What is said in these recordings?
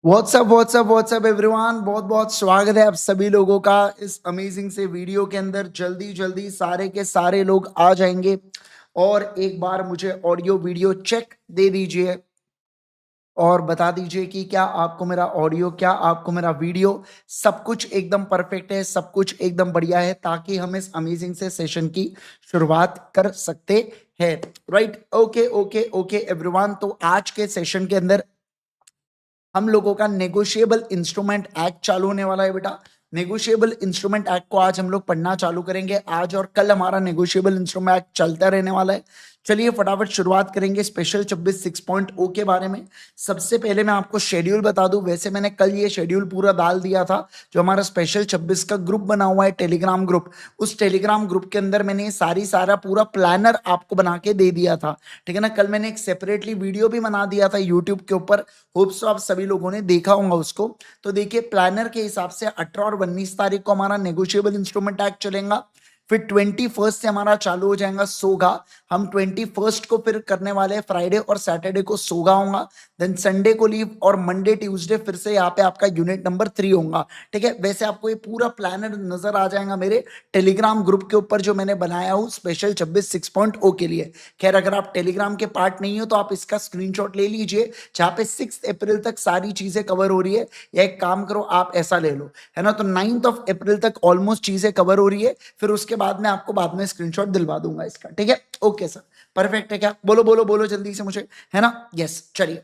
WhatsApp everyone. बहुत बहुत स्वागत है आप सभी लोगों का इस अमेजिंग से वीडियो के अंदर। जल्दी जल्दी सारे के सारे लोग आ जाएंगे और एक बार मुझे ऑडियो वीडियो चेक दे दीजिए और बता दीजिए कि क्या आपको मेरा ऑडियो, क्या आपको मेरा वीडियो सब कुछ एकदम परफेक्ट है, सब कुछ एकदम बढ़िया है, ताकि हम इस अमेजिंग से सेशन की शुरुआत कर सकते हैं। Right, okay okay okay everyone. तो आज के सेशन के अंदर हम लोगों का नेगोशिएबल इंस्ट्रूमेंट एक्ट चालू होने वाला है बेटा। नेगोशिएबल इंस्ट्रूमेंट एक्ट को आज हम लोग पढ़ना चालू करेंगे। आज और कल हमारा नेगोशिएबल इंस्ट्रूमेंट एक्ट चलता रहने वाला है। चलिए फटाफट शुरुआत करेंगे स्पेशल 26 6.0 के बारे में। सबसे पहले मैं आपको शेड्यूल बता दूं। वैसे मैंने कल ये शेड्यूल पूरा डाल दिया था। जो हमारा स्पेशल 26 का ग्रुप बना हुआ है, टेलीग्राम ग्रुप, उस टेलीग्राम ग्रुप के अंदर मैंने सारा पूरा प्लानर आपको बना के दे दिया था। ठीक है ना। कल मैंने एक सेपरेटली वीडियो भी बना दिया था यूट्यूब के ऊपर। होप्स तो आप सभी लोगों ने देखा होगा उसको। तो देखिए, प्लानर के हिसाब से 18 और 19 तारीख को हमारा नेगोशिएबल इंस्ट्रूमेंट एक्ट चलेगा। फिर 21 से हमारा चालू हो जाएगा सोगा। हम 21 को फिर करने वाले हैं फ्राइडे और सैटरडे को सोगा होगा। देन संडे को लीव और मंडे ट्यूसडे फिर से यहाँ पे आपका यूनिट नंबर 3 होगा। ठीक है। वैसे आपको ये पूरा प्लानर नजर आ जाएगा मेरे टेलीग्राम ग्रुप के ऊपर जो मैंने बनाया हूँ स्पेशल 26 6.0 के लिए। खैर, अगर आप टेलीग्राम के पार्ट नहीं हो तो आप इसका स्क्रीनशॉट ले लीजिए, जहाँ पे 6 अप्रैल तक सारी चीजें कवर हो रही है। या एक काम करो, आप ऐसा ले लो, है ना। तो 9 अप्रैल तक ऑलमोस्ट चीजें कवर हो रही है। फिर उसके बाद में आपको बाद में स्क्रीनशॉट दिलवा दूंगा इसका। ठीक है, ओके सर, परफेक्ट है क्या? बोलो बोलो बोलो जल्दी से मुझे, है ना। यस, चलिए।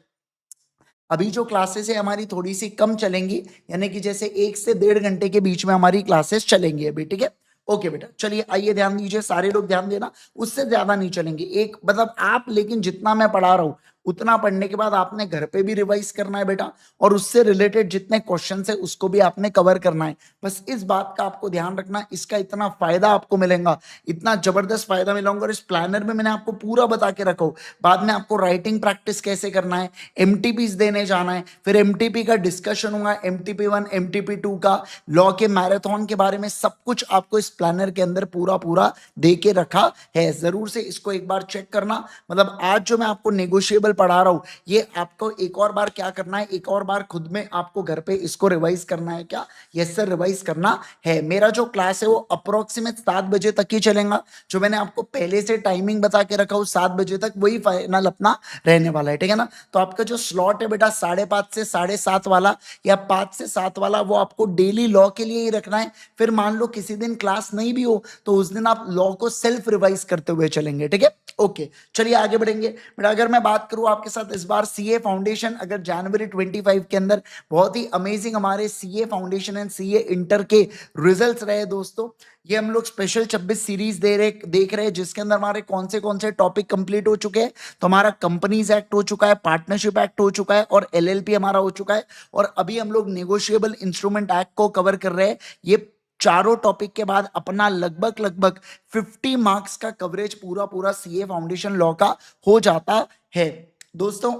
अभी जो क्लासेस है हमारी थोड़ी सी कम चलेंगी, यानी कि जैसे 1 से 1.5 घंटे के बीच में हमारी क्लासेस चलेंगी अभी। ठीक है, ओके बेटा। चलिए आइए, ध्यान दीजिए, सारे लोग ध्यान देना। उससे ज्यादा नहीं चलेंगे, एक मतलब आप, लेकिन जितना मैं पढ़ा रहा हूं उतना पढ़ने के बाद आपने घर पे भी रिवाइज करना है बेटा। और उससे रिलेटेड जितने क्वेश्चन है उसको भी आपने कवर करना है। बस इस बात का आपको ध्यान रखना। इसका इतना फायदा आपको मिलेगा, इतना जबरदस्त फायदा मिलेगा। और इस प्लानर में मैंने आपको पूरा बता के रखा हूं। बाद में आपको राइटिंग प्रैक्टिस कैसे करना है, एमटीपीज देने जाना है, फिर एमटीपी का डिस्कशन होगा, एमटीपी 1 एमटीपी 2 का, लॉ के मैराथन के बारे में सब कुछ आपको इस प्लानर के अंदर पूरा पूरा दे के रखा है। जरूर से इसको एक बार चेक करना। मतलब आज जो मैं आपको नेगोशिएबल पढ़ा रहा हूं, ये आपको एक और बार क्या करना है, एक और बार खुद में आपको घर पे इसको रिवाइज करना है। क्या? यस सर, रिवाइज करना है। मेरा जो क्लास है वो अप्रोक्सीमेट 7 बजे तक ही चलेगा। जो मैंने आपको पहले से टाइमिंग बता के रखा हूं 7 बजे तक, वही फाइनल अपना रहने वाला है। ठीक है ना। तो आपका जो स्लॉट है बेटा 5:30 से 7:30 वाला, या 5 से 7 वाला, वो आपको डेली लॉ के लिए ही रखना है। फिर मान लो किसी दिन क्लास नहीं भी हो तो उस दिन आप लॉ को सेल्फ रिवाइज करते हुए चलेंगे। ठीक है, ओके। चलिए आगे बढ़ेंगे बेटा। अगर मैं बात करूं आपके साथ इस बार सीए फाउंडेशन, अगर जनवरी 25 के अंदर बहुत ही अमेजिंग हमारे CA foundation and CA inter के रिजल्ट्स रहे दोस्तों। ये हम लोग स्पेशल 26 सीरीज देख रहे हैं, जिसके अंदर हमारे कौन से टॉपिक कंप्लीट हो चुके हैं। तो हमारा कंपनीज एक्ट हो चुका है, पार्टनरशिप एक्ट हो चुका है, और एलएलपी हमारा हो चुका है। और अभी हम लोग नेगोशिएबल इंस्ट्रूमेंट एक्ट को कवर कर रहे हैं। ये चारों टॉपिक के बाद अपना लगभग लगभग 50 मार्क्स का कवरेज पूरा पूरा सीए फाउंडेशन लॉ का हो जाता है दोस्तों।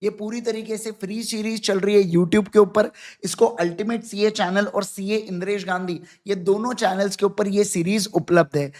ये पूरी तरीके से फ्री सीरीज चल रही है यूट्यूब के ऊपर। इसको अल्टीमेट सीए चैनल और सीए इंद्रेश गांधी, ये दोनों चैनल्स के ऊपर ये सीरीज उपलब्ध है।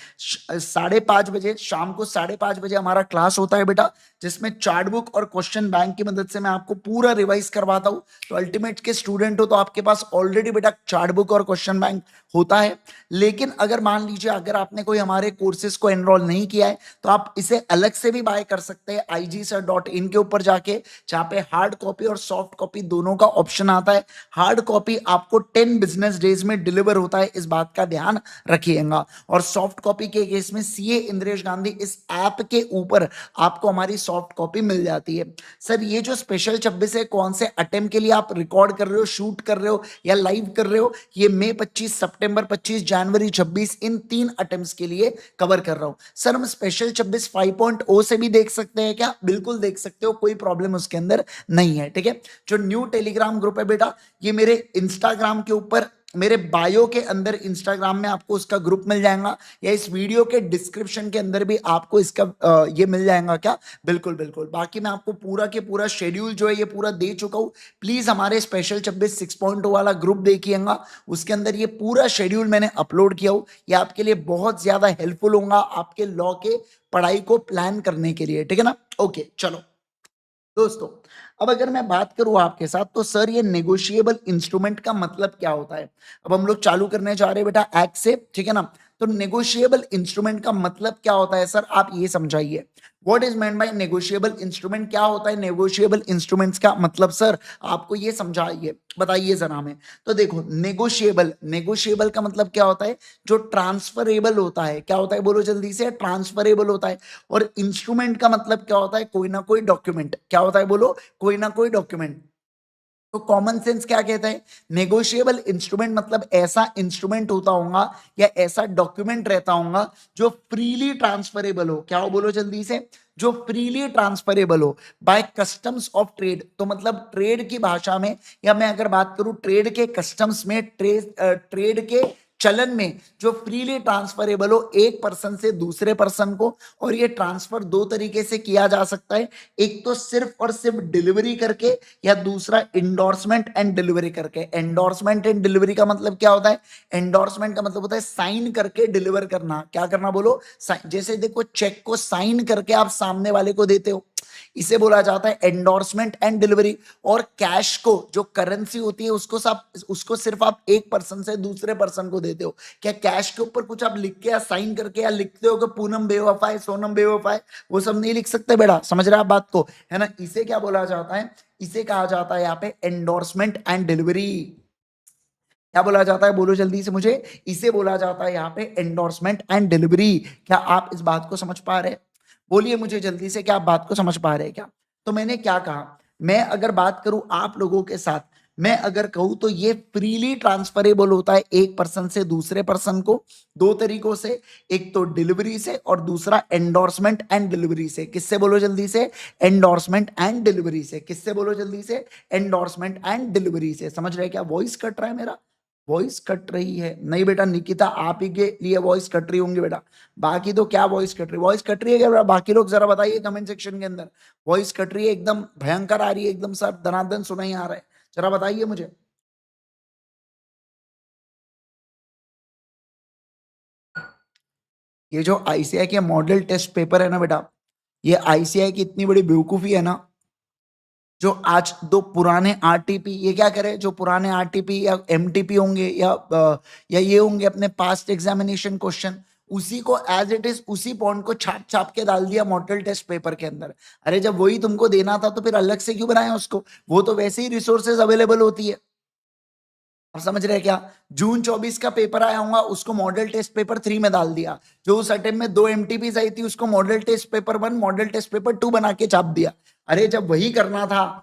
5:30 बजे, शाम को 5:30 बजे हमारा क्लास होता है बेटा, जिसमें चार्ट बुक और क्वेश्चन बैंक की मदद से मैं आपको पूरा रिवाइज करवाता हूं। तो अल्टीमेट के स्टूडेंट हो तो आपके पास ऑलरेडी बेटा चार्ट बुक और क्वेश्चन बैंक होता है। लेकिन अगर मान लीजिए अगर आपने कोई हमारे कोर्सेज को एनरोल नहीं किया है तो आप इसे अलग से भी बाय कर सकते हैं igsir.in के ऊपर जाके, जहां पे हार्ड कॉपी और सॉफ्ट कॉपी दोनों का ऑप्शन आता है। हार्ड कॉपी आपको 10 बिजनेस डेज में डिलीवर होता है, इस बात का ध्यान रखिएगा। और सॉफ्ट कॉपी के केस में सीए इंद्रेश गांधी इस ऐप के ऊपर आपको हमारी सॉफ्ट कॉपी मिल जाती है। सर ये जो स्पेशल 26 है, कौन से अटेम्प्ट के लिए आप रिकॉर्ड कर रहे हो, शूट कर रहे हो या लाइव कर रहे हो? ये मई 25, सितंबर 25, जनवरी 26, इन 3 अटेम्प्ट्स के लिए कवर कर रहा हूं। सर हम स्पेशल 26 5.0 से भी देख सकते हैं क्या? बिल्कुल देख सकते हो, कोई प्रॉब्लम उसके अंदर नहीं है। ठीक है। जो न्यू टेलीग्राम ग्रुप है बेटा, ये मेरे इंस्टाग्राम के ऊपर, मेरे बायो के अंदर इंस्टाग्राम में आपको उसका ग्रुप मिल जाएगा, या इस वीडियो के डिस्क्रिप्शन के अंदर भी आपको इसका ये मिल जाएगा क्या? बिल्कुल बिल्कुल। बाकी मैं आपको पूरा के पूरा शेड्यूल जो है ये पूरा दे चुका हूं। प्लीज हमारे स्पेशल 26 6.0 वाला ग्रुप देखिएगा, उसके अंदर ये पूरा शेड्यूल मैंने अपलोड किया हूं। ये आपके लिए बहुत ज्यादा हेल्पफुल होगा आपके लॉ के पढ़ाई को प्लान करने के लिए। ठीक है ना, ओके चलो। दोस्तों, अब अगर मैं बात करूं आपके साथ तो सर ये नेगोशिएबल इंस्ट्रूमेंट का मतलब क्या होता है। अब हम लोग चालू करने जा रहे हैं बेटा एक्ट से, ठीक है ना। तो नेगोशिएबल इंस्ट्रूमेंट का मतलब क्या होता है सर, आप ये समझाइए। What is meant by negotiable instrument, क्या होता है नेगोशिएबल इंस्ट्रूमेंट्स का मतलब सर, आपको ये समझाइए, बताइए जरा हमें। तो देखो नेगोशिएबल, नेगोशिएबल का मतलब क्या होता है, जो ट्रांसफरेबल होता है। क्या होता है बोलो जल्दी से, ट्रांसफरेबल होता है। और इंस्ट्रूमेंट का मतलब क्या होता है, कोई ना कोई डॉक्यूमेंट। क्या होता है बोलो, कोई ना कोई डॉक्यूमेंट। तो कॉमन सेंस क्या कहता है, नेगोशिएबल इंस्ट्रूमेंट मतलब ऐसा इंस्ट्रूमेंट होता होगा या ऐसा डॉक्यूमेंट रहता होगा जो फ्रीली ट्रांसफरेबल हो। क्या हो बोलो जल्दी से, जो फ्रीली ट्रांसफरेबल हो बाय कस्टम्स ऑफ ट्रेड। तो मतलब ट्रेड की भाषा में, या मैं अगर बात करूं ट्रेड के कस्टम्स में, ट्रेड के चलन में, जो फ्रीली ट्रांसफरेबल हो एक पर्सन से दूसरे पर्सन को। और ये ट्रांसफर दो तरीके से किया जा सकता है, एक तो सिर्फ और सिर्फ डिलीवरी करके, या दूसरा इंडोर्समेंट एंड डिलीवरी करके। एंडोर्समेंट एंड डिलीवरी का मतलब क्या होता है, एंडोर्समेंट का मतलब होता है साइन करके डिलीवर करना। क्या करना बोलो, जैसे देखो चेक को साइन करके आप सामने वाले को देते हो, इसे बोला जाता है एंडोर्समेंट एंड डिलीवरी। और कैश को, जो करेंसी होती है, उसको सिर्फ आप एक पर्सन से दूसरे पर्सन को देते हो। क्या कैश के ऊपर कुछ आप लिख के या साइन करके या लिखते हो कि पूनम बेवफा है, सोनम बेवफा है, वो सब नहीं लिख सकते बेटा, समझ रहे आप बात को, है ना। इसे क्या बोला जाता है, इसे कहा जाता है यहाँ पे एंडोर्समेंट एंड डिलीवरी। क्या बोला जाता है बोलो जल्दी से मुझे, इसे बोला जाता है यहाँ पे एंडोर्समेंट एंड डिलीवरी। क्या आप इस बात को समझ पा रहे हैं, बोलिए मुझे जल्दी से, क्या आप बात को समझ पा रहे हैं क्या। तो मैंने क्या कहा, मैं अगर बात करूं आप लोगों के साथ, मैं अगर कहूं तो ये फ्रीली ट्रांसफरेबल होता है एक पर्सन से दूसरे पर्सन को, दो तरीकों से। एक तो डिलीवरी से और दूसरा एंडोर्समेंट एंड डिलीवरी से। किससे बोलो जल्दी से, एंडोर्समेंट एंड डिलीवरी से। किससे बोलो जल्दी से, एंडोर्समेंट एंड डिलीवरी से। समझ रहे क्या, वॉइस कट रहा है मेरा, वॉइस कट रही है नहीं बेटा निकिता, आप ही के लिए वॉइस कट रही होंगी बेटा, बाकी तो क्या वॉइस कट रही, वॉइस कट रही है क्या बेटा, बाकी लोग जरा बताइए कमेंट सेक्शन के अंदर। वॉइस कट रही है एकदम भयंकर आ रही है, एकदम सर दनादन सुनाई आ रहा है, जरा बताइए मुझे। ये जो आईसीआई के मॉडल टेस्ट पेपर है ना बेटा, ये आईसीआई की इतनी बड़ी बेवकूफी है ना, जो आज दो पुराने आरटीपी, ये क्या करे, जो पुराने आरटीपी या एमटीपी होंगे या ये होंगे अपने पास्ट एग्जामिनेशन क्वेश्चन, उसी को एज इट इज उसी पॉइंट को छाप छाप के डाल दिया मॉडल टेस्ट पेपर के अंदर। अरे जब वही तुमको देना था तो फिर अलग से क्यों बनाया उसको, वो तो वैसे ही रिसोर्सेज अवेलेबल होती है। आप समझ रहे हैं क्या, जून 24 का पेपर आया होगा उसको मॉडल टेस्ट पेपर 3 में डाल दिया, जो उस अटेम्प्ट में दो एमटीपीज आई थी उसको model test paper 1 model test paper 2 बना के छाप दिया। अरे जब वही करना था,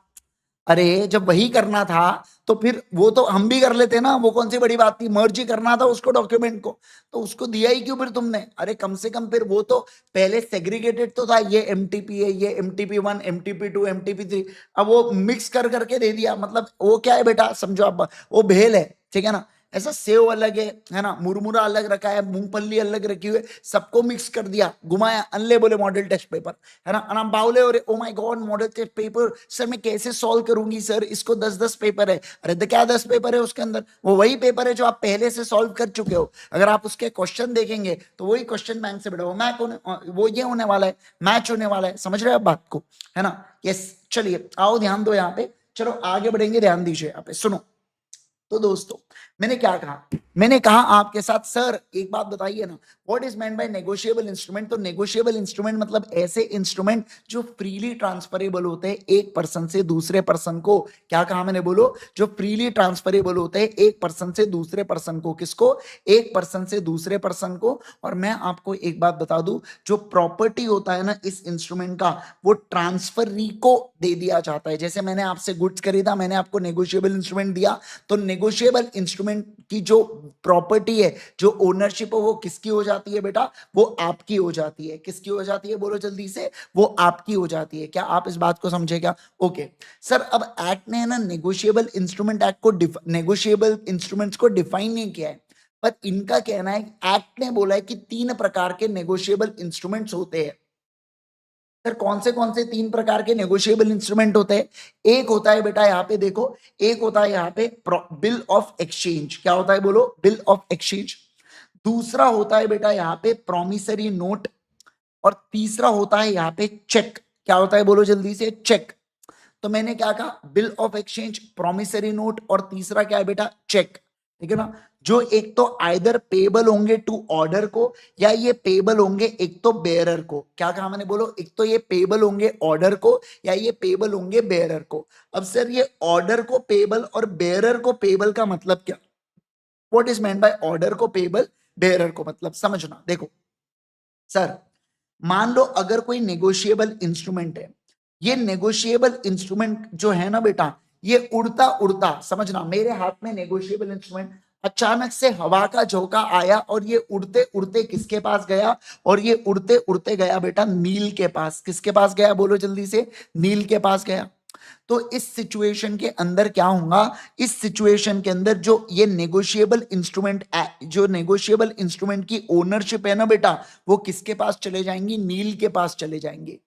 अरे जब वही करना था तो फिर वो तो हम भी कर लेते ना, वो कौन सी बड़ी बात थी, मर्ज ही करना था उसको डॉक्यूमेंट को, तो उसको दिया ही क्यों फिर तुमने। अरे कम से कम फिर वो तो पहले सेग्रीगेटेड तो था, ये एमटीपी है, ये एमटीपी 1 एमटीपी 2 एमटीपी 3, अब वो मिक्स कर करके दे दिया। मतलब वो क्या है बेटा समझो आप, वो भेल है, ठीक है ना। ऐसा सेव अलग है ना, मुरमुरा अलग रखा है, मूंगफली अलग रखी हुई है, सबको मिक्स कर दिया, घुमाया, अनले बोले मॉडल टेस्ट पेपर, है ना। अनाम बावले और oh my god model test paper sir मैं कैसे सॉल्व करूंगी सर, इसको 10-10 पेपर है। अरे तो क्या 10 पेपर है उसके अंदर, वो वही पेपर है जो आप पहले से सॉल्व कर चुके हो। अगर आप उसके क्वेश्चन देखेंगे तो वही क्वेश्चन बैंक से बेटा वो मैच होने, वो ये होने वाला है, मैच होने वाला है, समझ रहे हो आप बात को, है ना। यस चलिए आओ ध्यान दो यहाँ पे, चलो आगे बढ़ेंगे, ध्यान दीजिए यहाँ पे सुनो। तो दोस्तों मैंने क्या कहा, मैंने कहा आपके साथ सर एक बात बताइए ना, what is meant by negotiable instrument. तो नेगोशिएबल इंस्ट्रूमेंट मतलब ऐसे इंस्ट्रूमेंट जो फ्रीली ट्रांसफरेबल होते हैं एक पर्सन से दूसरे पर्सन को। क्या कहा मैंने बोलो, जो फ्रीली ट्रांसफरेबल होते हैं एक पर्सन से दूसरे पर्सन को, किसको, एक पर्सन से दूसरे पर्सन को। और मैं आपको एक बात बता दूं, जो प्रॉपर्टी होता है ना इस इंस्ट्रूमेंट का, वो ट्रांसफरी को दे दिया जाता है। जैसे मैंने आपसे गुड्स खरीदा, मैंने आपको नेगोशिएबल इंस्ट्रूमेंट दिया, तो नेगोशिएबल इंस्ट्रूमेंट की जो प्रॉपर्टी है, जो ओनरशिप है, वो किसकी हो जाती है बेटा, वो आपकी हो जाती है। किसकी हो जाती है बोलो जल्दी से, वो आपकी हो जाती है। क्या आप इस बात को समझे क्या, ओके। सर अब एक्ट ने है ना नेगोशिएबल इंस्ट्रूमेंट एक्ट को, नेगोशिएबल इंस्ट्रूमेंट्स को डिफाइन नहीं किया है, पर इनका कहना है, एक्ट ने बोला है कि 3 प्रकार के नेगोशिएबल इंस्ट्रूमेंट्स होते हैं। सर कौन से 3 प्रकार के नेगोशिएबल इंस्ट्रूमेंट होते हैं, एक होता है बेटा यहाँ पे देखो, एक होता है यहाँ पे बिल ऑफ एक्सचेंज। क्या होता है बोलो, बिल ऑफ एक्सचेंज। दूसरा होता है बेटा यहाँ पे प्रोमिसरी नोट, और तीसरा होता है यहाँ पे चेक। क्या होता है बोलो जल्दी से, चेक। तो मैंने क्या कहा, bill of exchange, promissory note, और तीसरा क्या है बेटा, चेक। ठीक है ना, जो एक तो आइदर पेबल होंगे टू ऑर्डर को, या ये पेबल होंगे एक तो बेयरर को। क्या कहा मैंने, बोलो, एक तो ये पेबल होंगे ऑर्डर को, या ये पेबल होंगे बेयरर को। अब सर ये ऑर्डर को पेबल और बेयरर को पेबल का मतलब क्या, what is meant by order को पेबल, बेयरर को मतलब समझना। देखो सर, मान लो अगर कोई नेगोशिएबल इंस्ट्रूमेंट है, ये नेगोशिएबल इंस्ट्रूमेंट जो है ना बेटा, ये उड़ता उड़ता, समझना, मेरे हाथ में नेगोशिएबल इंस्ट्रूमेंट, अचानक से हवा का झोंका आया और ये उड़ते उड़ते किसके पास गया, और ये उड़ते उड़ते गया बेटा नील के पास। किसके पास गया, बोलो जल्दी से, नील के पास गया। तो इस सिचुएशन के अंदर क्या होगा, इस सिचुएशन के अंदर जो ये नेगोशिएबल इंस्ट्रूमेंट, जो नेगोशिएबल इंस्ट्रूमेंट की ओनरशिप है ना बेटा, वो किसके पास चले जाएंगी, नील के पास चले जाएंगे।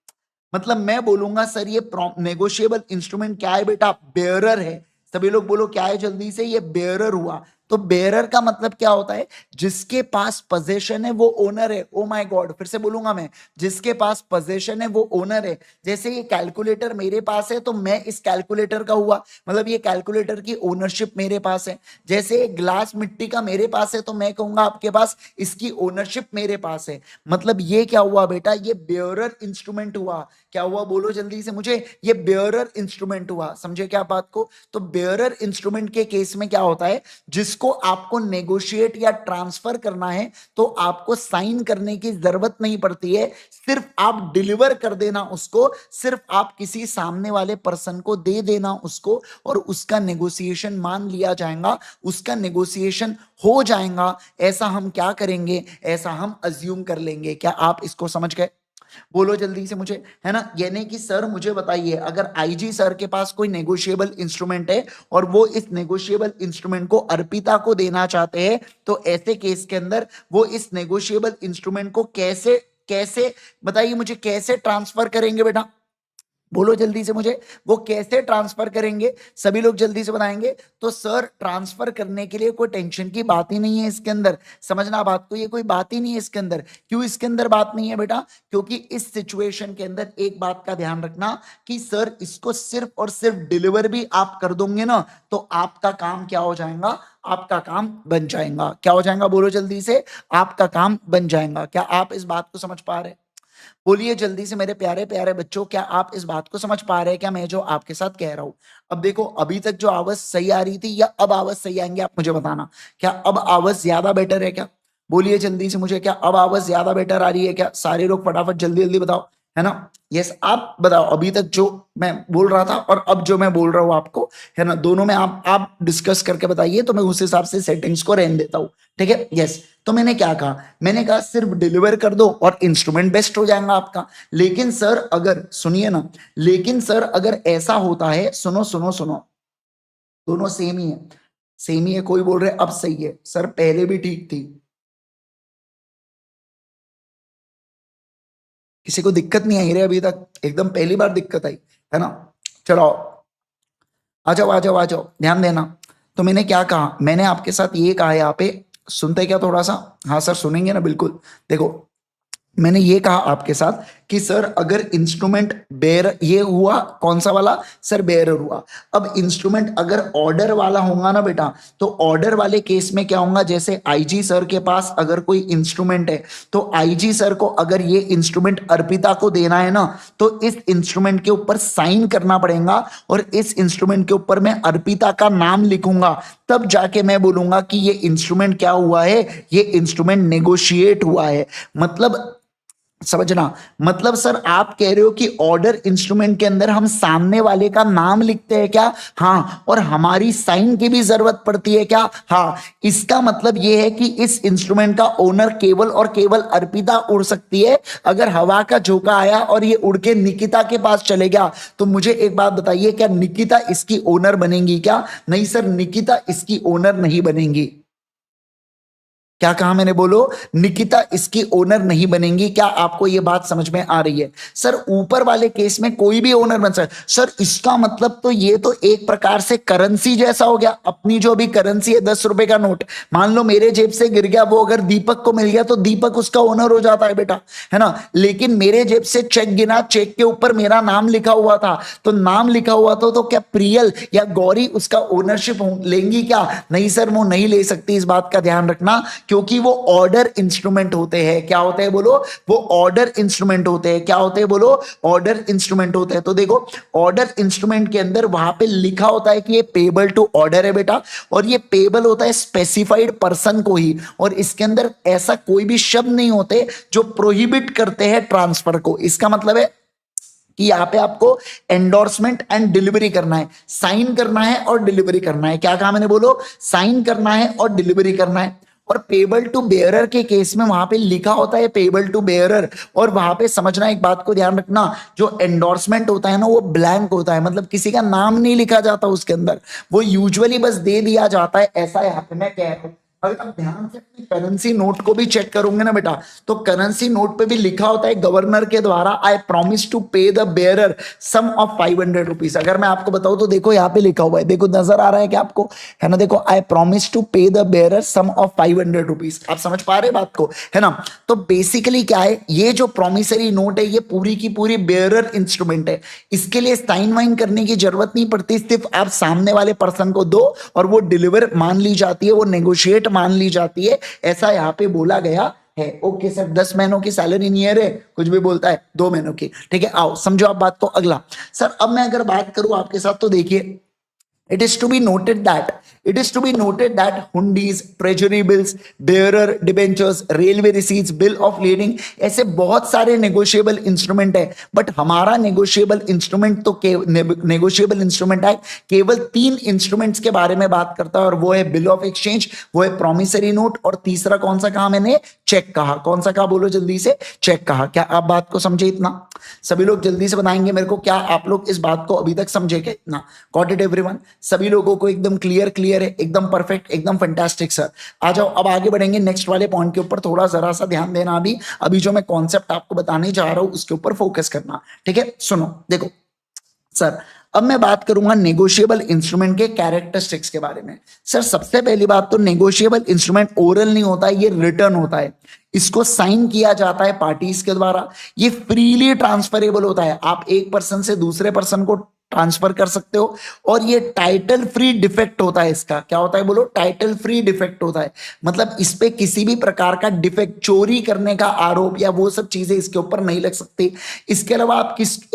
मतलब मैं बोलूंगा सर ये नेगोशिएबल इंस्ट्रूमेंट क्या है बेटा, बेयरर है। सभी लोग बोलो क्या है जल्दी से, ये बेयरर हुआ। तो बेयरर का मतलब क्या होता है, जिसके पास पोजेशन है वो ओनर है। ओ माय गॉड, फिर से बोलूंगा मैं, जिसके पास पोजेशन है वो ओनर है। जैसे ये कैलकुलेटर मेरे पास है तो मैं इस कैलकुलेटर का हुआ, मतलब ये कैलकुलेटर की ओनरशिप मेरे पास है। जैसे ग्लास मिट्टी का मेरे पास है तो मैं कहूंगा आपके पास इसकी ओनरशिप मेरे पास है। मतलब ये क्या हुआ बेटा, ये बेयरर इंस्ट्रूमेंट हुआ। क्या हुआ, बोलो जल्दी से मुझे, ये बेयरर इंस्ट्रूमेंट हुआ। समझे क्या बात को। तो बेयरर इंस्ट्रूमेंट के केस में क्या होता है, जिसको आपको नेगोशिएट या ट्रांसफर करना है तो आपको साइन करने की जरूरत नहीं पड़ती है, सिर्फ आप डिलीवर कर देना उसको, सिर्फ आप किसी सामने वाले पर्सन को दे देना उसको, और उसका नेगोशिएशन मान लिया जाएगा, उसका नेगोशिएशन हो जाएगा। ऐसा हम क्या करेंगे, ऐसा हम अज्यूम कर लेंगे। क्या आप इसको समझ गए, बोलो जल्दी से मुझे, है ना। यानी कि सर मुझे बताइए, अगर आईजी सर के पास कोई नेगोशिएबल इंस्ट्रूमेंट है और वो इस नेगोशिएबल इंस्ट्रूमेंट को अर्पिता को देना चाहते हैं, तो ऐसे केस के अंदर वो इस नेगोशिएबल इंस्ट्रूमेंट को कैसे कैसे बताइए मुझे, कैसे ट्रांसफर करेंगे बेटा, बोलो जल्दी से मुझे, वो कैसे ट्रांसफर करेंगे, सभी लोग जल्दी से बताएंगे। तो सर ट्रांसफर करने के लिए कोई टेंशन की बात ही नहीं है इसके अंदर, समझना बात को, ये कोई बात ही नहीं है इसके अंदर। क्यों इसके अंदर बात नहीं है बेटा, क्योंकि इस सिचुएशन के अंदर एक बात का ध्यान रखना कि सर इसको सिर्फ और सिर्फ डिलीवर भी आप कर दोगे ना, तो आपका काम क्या हो जाएगा, आपका काम बन जाएगा। क्या हो जाएगा, बोलो जल्दी से, आपका काम बन जाएगा। क्या आप इस बात को समझ पा रहे हैं, बोलिए जल्दी से मेरे प्यारे प्यारे बच्चों, क्या आप इस बात को समझ पा रहे हैं क्या मैं जो आपके साथ कह रहा हूं। अब देखो, अभी तक जो आवाज सही आ रही थी या अब आवाज सही आएंगे, आप मुझे बताना। क्या अब आवाज ज्यादा बेटर है क्या, बोलिए जल्दी से मुझे, क्या अब आवाज ज्यादा बेटर आ रही है क्या, सारे लोग फटाफट जल्दी जल्दी बताओ, है ना। यस, आप बताओ अभी तक जो मैं बोल रहा था और अब जो मैं बोल रहा हूं आपको, है ना, दोनों में आप डिस्कस करके बताइए, तो मैं उस हिसाब से सेटिंग्स को रहने देता हूं। ठीक है, यस। तो मैंने क्या कहा, मैंने कहा सिर्फ डिलीवर कर दो और इंस्ट्रूमेंट बेस्ट हो जाएगा आपका। लेकिन सर अगर, सुनिए ना, लेकिन सर अगर ऐसा होता है, सुनो सुनो सुनो, दोनों सेम ही है, सेम ही है। कोई बोल रहे अब सही है, सर पहले भी ठीक थी, किसी को दिक्कत नहीं आई रे अभी तक, एकदम पहली बार दिक्कत आई, है ना। चलो आ जाओ आ जाओ आ जाओ, ध्यान देना। तो मैंने क्या कहा, मैंने आपके साथ ये कहा, यहाँ पे सुनते क्या थोड़ा सा, हाँ सर सुनेंगे ना, बिल्कुल। देखो, मैंने ये कहा आपके साथ कि सर अगर इंस्ट्रूमेंट बेयर, ये हुआ कौन सा वाला, सर बेयरर हुआ। अब इंस्ट्रूमेंट अगर ऑर्डर वाला होगा ना बेटा, तो ऑर्डर वाले केस में क्या होगा, जैसे आईजी सर के पास अगर कोई इंस्ट्रूमेंट है, तो आईजी सर को अगर ये इंस्ट्रूमेंट अर्पिता को देना है ना, तो इस इंस्ट्रूमेंट के ऊपर साइन करना पड़ेगा, और इस इंस्ट्रूमेंट के ऊपर मैं अर्पिता का नाम लिखूंगा, तब जाके मैं बोलूंगा कि ये इंस्ट्रूमेंट क्या हुआ है, ये इंस्ट्रूमेंट नेगोशिएट हुआ है। मतलब समझना, मतलब सर आप कह रहे हो कि ऑर्डर इंस्ट्रूमेंट के अंदर हम सामने वाले का नाम लिखते हैं क्या, हाँ, और हमारी साइन की भी जरूरत पड़ती है क्या, हाँ। इसका मतलब यह है कि इस इंस्ट्रूमेंट का ओनर केवल और केवल अर्पिता उड़ सकती है। अगर हवा का झोंका आया और ये उड़ के निकिता के पास चले गया, तो मुझे एक बात बताइए, क्या निकिता इसकी ओनर बनेगी क्या, नहीं सर, निकिता इसकी ओनर नहीं बनेगी। क्या कहा मैंने, बोलो। निकिता इसकी ओनर नहीं बनेंगी। क्या आपको ये बात समझ में आ रही है? सर ऊपर वाले केस में कोई भी ओनर बन सकता है। सर इसका मतलब तो ये तो एक प्रकार से करेंसी जैसा हो गया। अपनी जो भी करेंसी है 10 रुपए का नोट, मान लो मेरे जेब से गिर गया, वो अगर दीपक को मिल गया तो दीपक उसका ओनर हो जाता है बेटा, है ना। लेकिन मेरे जेब से चेक गिना, चेक के ऊपर मेरा नाम लिखा हुआ था, तो नाम लिखा हुआ था तो क्या प्रियल या गौरी उसका ओनरशिप लेंगी क्या? नहीं सर, वो नहीं ले सकती। इस बात का ध्यान रखना, क्योंकि वो ऑर्डर इंस्ट्रूमेंट होते हैं। क्या होते हैं बोलो? वो ऑर्डर इंस्ट्रूमेंट होते हैं। क्या होते हैं बोलो? ऑर्डर इंस्ट्रूमेंट होते हैं। तो देखो, ऑर्डर इंस्ट्रूमेंट के अंदर वहां पे लिखा होता है कि ये पेबल टू ऑर्डर है बेटा, और ये पेबल होता है स्पेसिफाइड पर्सन को ही, और इसके अंदर ऐसा कोई भी शब्द नहीं होते जो प्रोहिबिट करते हैं ट्रांसफर को। इसका मतलब है कि यहां पे आपको एंडोर्समेंट एंड डिलीवरी करना है, साइन करना है और डिलीवरी करना है। क्या कहा मैंने, बोलो? साइन करना है और डिलीवरी करना है। और पेबल टू बेयरर के केस में वहां पे लिखा होता है पेबल टू बेयरर, और वहां पे समझना, एक बात को ध्यान रखना, जो एंडोर्समेंट होता है ना वो ब्लैंक होता है, मतलब किसी का नाम नहीं लिखा जाता उसके अंदर, वो यूजुअली बस दे दिया जाता है। ऐसा यहाँ पे मैं कह रहा हूं। अगर आप ध्यान से अपनी करेंसी नोट को भी चेक करोगे ना बेटा, तो करेंसी नोट पे भी लिखा होता है गवर्नर के द्वारा, I promise to pay the bearer sum of 500 rupees. अगर मैं आपको बताऊं तो देखो यहाँ पे लिखा हुआ है, देखो नजर आ रहा है क्या आपको, है ना। देखो, I promise to pay the bearer sum of 500 rupees. आप समझ पा रहे बात को, है ना। तो बेसिकली क्या है, ये जो प्रोमिसरी नोट है ये पूरी की पूरी बेयरर इंस्ट्रूमेंट है। इसके लिए साइन वाइन करने की जरूरत नहीं पड़ती, सिर्फ आप सामने वाले पर्सन को दो और वो डिलीवर मान ली जाती है, वो नेगोशिएट मान ली जाती है। ऐसा यहाँ पे बोला गया है। ओके सर, 10 महीनों की सैलरी नहीं है रे, कुछ भी बोलता है, 2 महीनों की, ठीक है। आओ समझो आप बात को। अगला सर, अब मैं अगर बात करूं आपके साथ तो देखिए, it is to be noted that hundis, treasury bills, bearer debentures, railway receipts, bill of leading, ऐसे बहुत सारे नेगोशिएबल इंस्ट्रूमेंट है। बट हमारा नेगोशिएबल इंस्ट्रूमेंट तो नेगोशिएबल इंस्ट्रूमेंट है केवल 3 इंस्ट्रूमेंट्स के बारे में बात करता है, और वो है बिल ऑफ एक्सचेंज, वो है प्रोमिसरी नोट, और तीसरा कौन सा कहा मैंने? चेक कहा। कौन सा कहा बोलो जल्दी से? चेक कहा। क्या आप बात को समझे इतना? सभी लोग जल्दी से बताएंगे मेरे को, क्या आप लोग इस बात को अभी तक समझे क्या इतना? Got it everyone? सभी लोगों को एकदम क्लियर है, एकदम परफेक्ट, एकदम फैंटास्टिक सर। आ जाओ, अब आगे बढ़ेंगे नेक्स्ट वाले पॉइंट के ऊपर। थोड़ा जरा सा ध्यान देना, अभी जो मैं कॉन्सेप्ट आपको बताने जा रहा हूं उसके ऊपर फोकस करना, ठीक है। सुनो, देखो सर, अब मैं बात करूंगा नेगोशिएबल इंस्ट्रूमेंट के कैरेक्टरिस्टिक्स के बारे में। सर सबसे पहली बात तो, नेगोशिएबल इंस्ट्रूमेंट ओरल नहीं होता है, ये रिटर्न होता है। इसको साइन किया जाता है पार्टीज के द्वारा। ये फ्रीली ट्रांसफरेबल होता है, आप एक पर्सन से दूसरे पर्सन को ट्रांसफर कर सकते हो। और ये टाइटल फ्री डिफेक्ट होता है। इसका क्या होता है बोलो? टाइटल फ्री डिफेक्ट होता है, मतलब इस पे किसी भी प्रकार का डिफेक्ट, चोरी करने का आरोप या वो सब चीजें इसके ऊपर नहीं लग सकती। इसके अलावा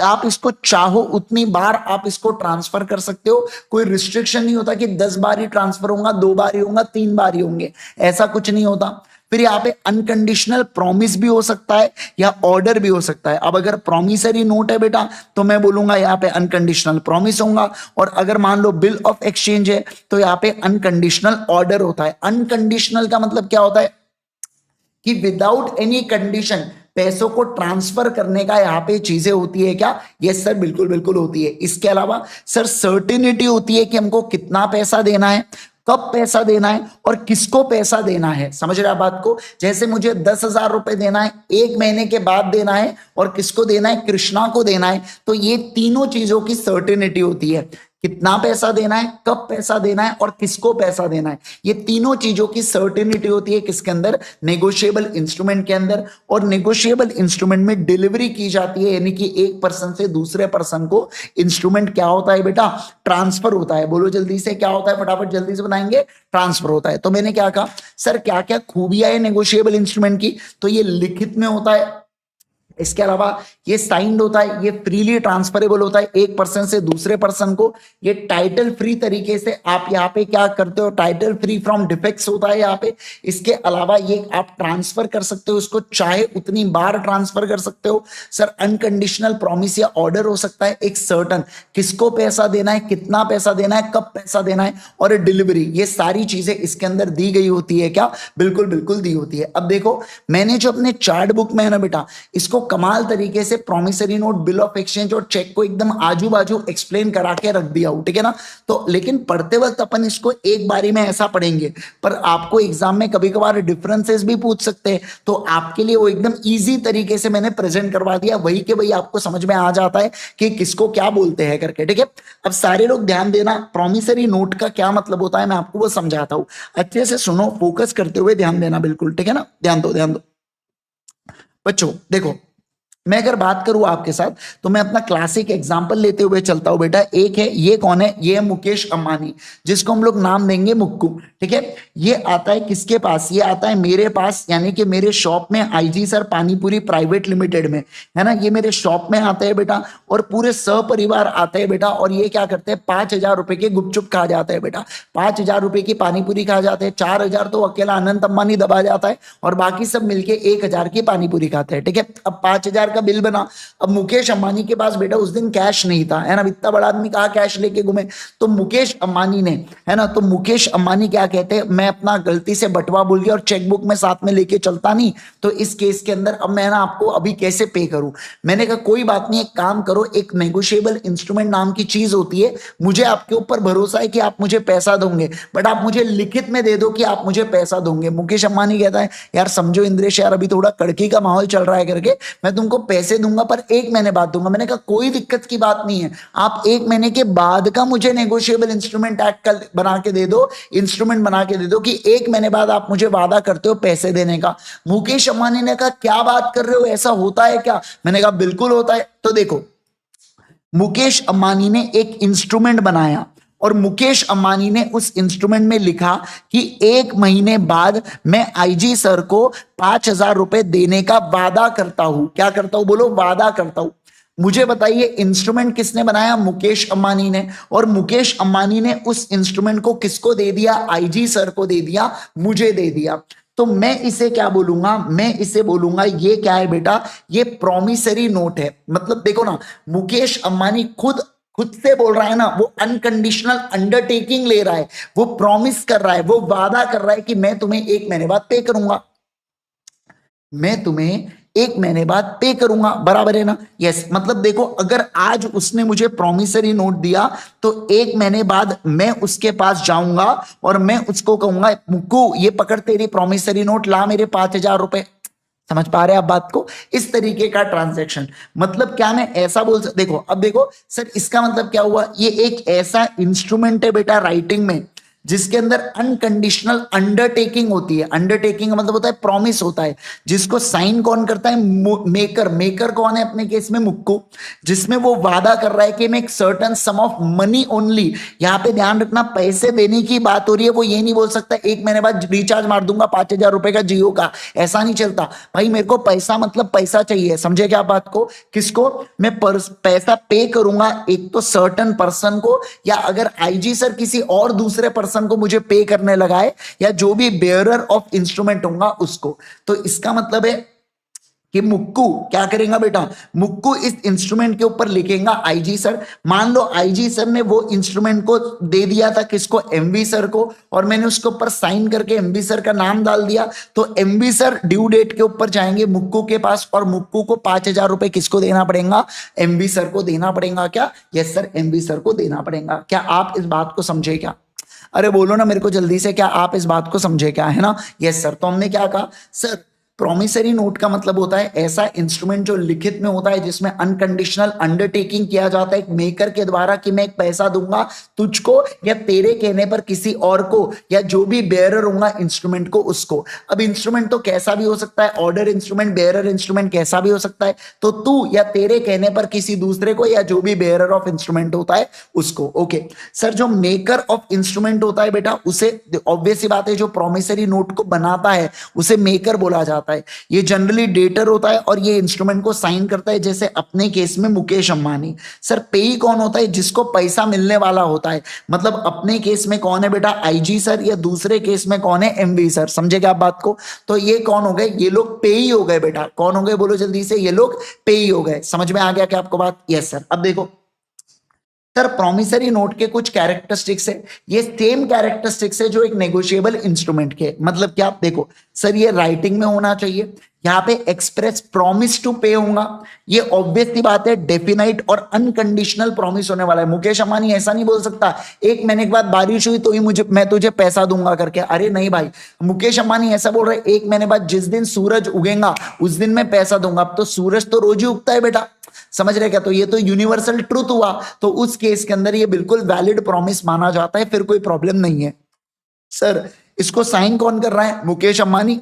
आप इसको चाहो उतनी बार आप इसको ट्रांसफर कर सकते हो। कोई रिस्ट्रिक्शन नहीं होता कि 10 बार ही ट्रांसफर होगा, 2 बार ही होगा, 3 बार ही होंगे, ऐसा कुछ नहीं होता। फिर यहाँ पे अनकंडीशनल प्रॉमिस भी हो सकता है या ऑर्डर भी हो सकता है। अब अगर प्रॉमिसरी नोट है बेटा तो मैं बोलूंगा यहाँ पे अनकंडीशनल प्रॉमिस होगा, और अगर मान लो बिल ऑफ एक्सचेंज है तो यहाँ पे अनकंडीशनल ऑर्डर होता है। अनकंडीशनल का मतलब क्या होता है कि विदाउट एनी कंडीशन पैसों को ट्रांसफर करने का यहाँ पे चीजें होती है क्या? यस सर, बिल्कुल बिल्कुल होती है। इसके अलावा सर सर्टिनिटी होती है कि हमको कितना पैसा देना है, कब पैसा देना है और किसको पैसा देना है। समझ रहे आप बात को? जैसे मुझे 10,000 रुपए देना है, 1 महीने के बाद देना है, और किसको देना है? कृष्णा को देना है। तो ये तीनों चीजों की सर्टिनिटी होती है, कितना पैसा देना है, कब पैसा देना है और किसको पैसा देना है। ये तीनों चीजों की सर्टिनिटी होती है किसके अंदर? नेगोशिएबल इंस्ट्रूमेंट के अंदर। और नेगोशिएबल इंस्ट्रूमेंट में डिलीवरी की जाती है, यानी कि एक पर्सन से दूसरे पर्सन को इंस्ट्रूमेंट क्या होता है बेटा? ट्रांसफर होता है। बोलो जल्दी से, क्या होता है? फटाफट जल्दी से बनाएंगे। ट्रांसफर होता है। तो मैंने क्या कहा सर, क्या क्या खूबियां है नेगोशिएबल इंस्ट्रूमेंट की? तो ये लिखित में होता है, इसके अलावा ये साइंड होता है, ये फ्रीली ट्रांसफरेबल होता है एक पर्सन से दूसरे पर्सन को। ये टाइटल फ्री तरीके से आप यहाँ पे क्या करते हो? टाइटल फ्री फ्रॉम डिफेक्ट्स होता है यहाँ पे। इसके अलावा ये आप ट्रांसफर कर सकते हो, इसको चाहे उतनी बार ट्रांसफर कर सकते हो। सर अनकंडीशनल प्रॉमिस या ऑर्डर हो सकता है, एक सर्टन किसको पैसा देना है, कितना पैसा देना है, कब पैसा देना है, और डिलीवरी। ये सारी चीजें इसके अंदर दी गई होती है क्या? बिल्कुल बिल्कुल दी होती है। अब देखो, मैंने जो अपने चार्ट बुक में है ना बेटा, इसको कमाल तरीके से promissory note, bill of exchange और चेक को एकदम आजू बाजू एक्सप्लेन करा के रख दिया हूं, ठीक है ना। तो लेकिन पढ़ते वक्त अपन इसको एक बारी में ऐसा पढ़ेंगे, पर आपको एग्जाम में कभी कभार डिफरेंसेस भी पूछ सकते हैं, तो आपके लिए वो एकदम इजी तरीके से मैंने प्रेजेंट करवा दिया, वही के वही आपको समझ में आ जाता है कि किसको क्या बोलते हैं करके, ठीक है। अब सारे लोग ध्यान देना, प्रॉमिसरी नोट का क्या मतलब होता है मैं आपको वो समझाता हूं, अच्छे से सुनो, फोकस करते हुए ध्यान देना बिल्कुल, ठीक है ना। ध्यान दो, ध्यान दो बच्चों। देखो, मैं अगर बात करूं आपके साथ तो मैं अपना क्लासिक एग्जांपल लेते हुए चलता हूं बेटा। एक है, ये कौन है, ये है मुकेश अंबानी, जिसको हम लोग नाम देंगे मुक्कू, ठीक है। ये आता है किसके पास, ये आता है मेरे पास, यानी कि मेरे शॉप में, IG sir panipuri private limited में, है ना। ये मेरे शॉप में आता है बेटा, और पूरे सपरिवार आते हैं बेटा। और ये क्या करते हैं, 5,000 रुपए के गुपचुप खा जाते हैं बेटा, 5,000 रुपए की पानीपुरी खा जाते हैं, 4,000 तो अकेला अनंत अंबानी दबा जाता है, और बाकी सब मिलके 1,000 की पानीपुरी खाते हैं, ठीक है। अब 5,000 का बिल बना। अब मुकेश अंबानी के पास बेटा उस दिन कैश नहीं था, है ना, इतना बड़ा आदमी कहाँ कैश लेके घूमे। तो मुकेश अंबानी ने, है ना, तो मुकेश अंबानी क्या कहते हैं, मैं अपना गलती से बटवा भूल गया और चेकबुक में साथ में लेके चलता नहीं, तो इस केस के अंदर अब मैं ना आपको अभी कैसे पे करूं। मैंने कहा कोई बात नहीं, एक काम करो, एक नेगोशिएबल इंस्ट्रूमेंट नाम की चीज होती है, मुझे आपके ऊपर भरोसा है कि आप मुझे पैसा दोगे, बट आप मुझे लिखित में दे दो कि आप मुझे पैसा दोगे। मुकेश अंबानी कहता है यार समझो इंद्रेश यार, अभी थोड़ा कड़की का माहौल चल रहा है करके, मैं तुमको पैसे दूंगा पर 1 महीने बाद दूंगा। मैंने कहा कोई दिक्कत की बात नहीं है, आप 1 महीने के बाद का मुझे नेगोशिएबल इंस्ट्रूमेंट एक्ट बना के दे दो, इंस्ट्रूमेंट बना के दे दो कि 1 महीने बाद आप मुझे वादा करते हो पैसे देने का। मुकेश अंबानी ने कहा क्या बात कर रहे हो, ऐसा होता है क्या। मैंने कहा बिल्कुल होता है। तो देखो, मुकेश अंबानी ने एक इंस्ट्रूमेंट बनाया, और मुकेश अंबानी ने उस इंस्ट्रूमेंट में लिखा कि 1 महीने बाद मैं आईजी सर को 5,000 रुपए देने का वादा करता हूं। क्या करता हूं, बोलो, वादा करता हूं। मुझे बताइए इंस्ट्रूमेंट किसने बनाया, मुकेश अंबानी ने, और मुकेश अंबानी ने उस इंस्ट्रूमेंट को किसको दे दिया, आईजी सर को दे दिया, मुझे दे दिया। तो मैं इसे क्या बोलूंगा, मैं इसे बोलूंगा, ये क्या है बेटा, ये प्रॉमिसरी नोट है। मतलब देखो ना, मुकेश अंबानी खुद खुद से बोल रहा है ना, वो अनकंडीशनल अंडरटेकिंग ले रहा है, वो प्रॉमिस कर रहा है, वो वादा कर रहा है कि मैं तुम्हें 1 महीने बाद पे करूंगा, मैं तुम्हें 1 महीने बाद पे करूंगा, बराबर है ना। यस, मतलब देखो, अगर आज उसने मुझे प्रॉमिसरी नोट दिया तो 1 महीने बाद मैं उसके पास जाऊंगा और मैं उसको कहूंगा मुक्कू ये पकड़ तेरी प्रॉमिसरी नोट, ला मेरे 5,000 रुपए। समझ पा रहे हैं आप बात को, इस तरीके का ट्रांजैक्शन। मतलब क्या मैं ऐसा बोल सकता, देखो अब देखो सर इसका मतलब क्या हुआ, ये एक ऐसा इंस्ट्रूमेंट है बेटा राइटिंग में जिसके अंदर अनकंडीशनल अंडरटेकिंग होती है। अंडरटेकिंग का मतलब होता है प्रॉमिस होता है, जिसको साइन कौन करता है, मेकर। मेकर कौन है अपने केस में, मुक्कू। जिसमें वो वादा कर रहा है कि मैं एक certain some of money only, यहां पे ध्यान रखना पैसे देने की बात हो रही है, वो ये नहीं बोल सकता 1 महीने बाद रिचार्ज मार दूंगा 5,000 रुपए का जियो का, ऐसा नहीं चलता भाई। मेरे को पैसा मतलब पैसा चाहिए, समझे क्या बात को। किसको मैं पैसा पे करूंगा, एक तो सर्टन पर्सन को, या अगर आईजी सर किसी और दूसरे पर्सन को मुझे पे करने लगा है, या जो भी बेयरर ऑफ इंस्ट्रूमेंट होगा उसको। तो इसका मतलब है कि मुक्कू क्या करेगा बेटा, मुक्कू इस इंस्ट्रूमेंट के ऊपर लिखेगा आईजी सर। मान लो आईजी सर ने वो इंस्ट्रूमेंट को दे दिया था किसको, एमवी सर को, और मैंने उसके ऊपर साइन करके एमवी सर का नाम डाल दिया, तो एमवी सर ड्यू डेट के ऊपर जाएंगे मुक्कू के पास, और मुक्कू को 5,000 रुपए किसको देना पड़ेगा, एमवी सर को देना पड़ेगा। क्या, यस सर, एमवी सर को देना पड़ेगा। क्या आप इस बात को समझे क्या, अरे बोलो ना मेरे को जल्दी से, क्या आप इस बात को समझे क्या, है ना। यस सर, तो हमने क्या कहा सर, प्रॉमिसरी नोट का मतलब होता है ऐसा इंस्ट्रूमेंट जो लिखित में होता है, जिसमें अनकंडीशनल अंडरटेकिंग किया जाता है एक मेकर के द्वारा कि मैं एक पैसा दूंगा तुझको, या तेरे कहने पर किसी और को, या जो भी बेयरर होगा इंस्ट्रूमेंट को उसको। अब इंस्ट्रूमेंट तो कैसा भी हो सकता है, ऑर्डर इंस्ट्रूमेंट, बेयरर इंस्ट्रूमेंट कैसा भी हो सकता है, तो तू या तेरे कहने पर किसी दूसरे को, या जो भी बेयरर ऑफ इंस्ट्रूमेंट होता है उसको। ओके सर, जो मेकर ऑफ इंस्ट्रूमेंट होता है बेटा, उसे ऑब्वियस सी बात है जो प्रॉमिसरी नोट को बनाता है उसे मेकर बोला जाता है। ये जनरली डेटर होता है, और ये इंस्ट्रूमेंट को साइन करता है, जैसे अपने केस में मुकेश अंबानी। सर पेई कौन होता है, जिसको पैसा मिलने वाला होता है। मतलब अपने केस में कौन है बेटा, आईजी सर, या दूसरे केस में कौन है, एमवी सर। समझे क्या आप बात को। तो ये कौन हो गए, ये लोग पेई हो गए बेटा। कौन हो गए बोलो जल्दी से, ये लोग पेई हो गए। समझ में आ गया क्या आपको बात। Yes sir. अब देखो सर प्रॉमिसरी नोट के कुछ कैरेक्टरिस्टिक्स है, ये सेम कैरेक्टरिस्टिक्स है जो एक नेगोशिएबल इंस्ट्रूमेंट के। मतलब क्या, देखो सर ये राइटिंग में होना चाहिए, यहाँ पे एक्सप्रेस प्रॉमिस टू पे होगा, ये ऑब्वियस सी बात है, डेफिनाइट और अनकंडीशनल प्रॉमिस होने वाला है। मुकेश अंबानी ऐसा नहीं बोल सकता 1 महीने के बाद बारिश हुई तो ही मुझे मैं तुझे पैसा दूंगा करके, अरे नहीं भाई। मुकेश अंबानी ऐसा बोल रहे 1 महीने बाद जिस दिन सूरज उगेगा उस दिन मैं पैसा दूंगा। अब तो सूरज तो रोज ही उगता है बेटा, समझ रहे क्या? तो ये तो यूनिवर्सल ट्रूथ हुआ, तो उस केस के अंदर ये बिल्कुल वैलिड प्रॉमिस माना जाता है, फिर कोई प्रॉब्लम नहीं है। सर इसको साइन कौन कर रहा है? मुकेश अंबानी।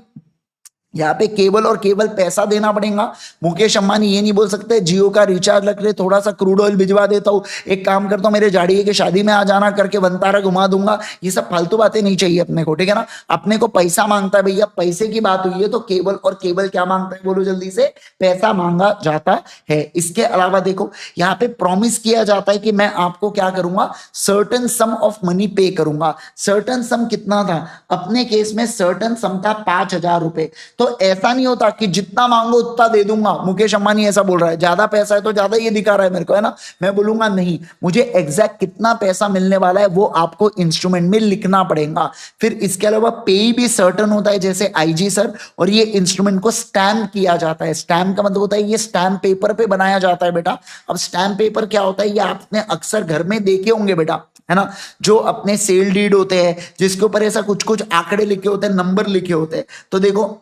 यहाँ पे केवल और केवल पैसा देना पड़ेगा। मुकेश अंबानी ये नहीं बोल सकते जियो का रिचार्ज रख ले, थोड़ा सा क्रूड ऑयल भिजवा देता हूँ, एक काम करता हूँ मेरे जाड़िए की शादी में आ जाना करके वनतारा घुमा दूंगा। ये सब फालतू बातें नहीं चाहिए अपने को, ठीक है ना। अपने को पैसा मांगता है भैया, पैसे की बात हुई है तो केवल और केवल क्या मांगता है बोलो जल्दी से? पैसा मांगा जाता है। इसके अलावा देखो यहाँ पे प्रॉमिस किया जाता है कि मैं आपको क्या करूंगा, सर्टन सम ऑफ मनी पे करूंगा। सर्टन सम कितना था अपने केस में? सर्टन सम था 5,000 रुपए। तो ऐसा नहीं होता कि जितना मांगो उतना दे दूंगा। मुकेश अंबानी ऐसा बोल रहा है ज्यादा पैसा है तो ज्यादा ये दिखा रहा है मेरे को, है ना। मैं बोलूंगा नहीं, मुझे एग्जैक्ट कितना पैसा मिलने वाला है वो आपको इंस्ट्रूमेंट में लिखना पड़ेगा। फिर इसके अलावा पे भी सर्टन होता है जैसे आईजी सर, और ये इंस्ट्रूमेंट को स्टैम्प किया जाता है। स्टैम्प का मतलब होता है ये स्टैम्प पेपर पे बनाया जाता है बेटा। अब स्टैम्प पेपर क्या होता है ये आपने अक्सर घर में देखे होंगे बेटा, है ना। जो अपने सेल डीड होते हैं जिसके ऊपर ऐसा कुछ कुछ आंकड़े लिखे होते हैं, नंबर लिखे होते हैं। तो देखो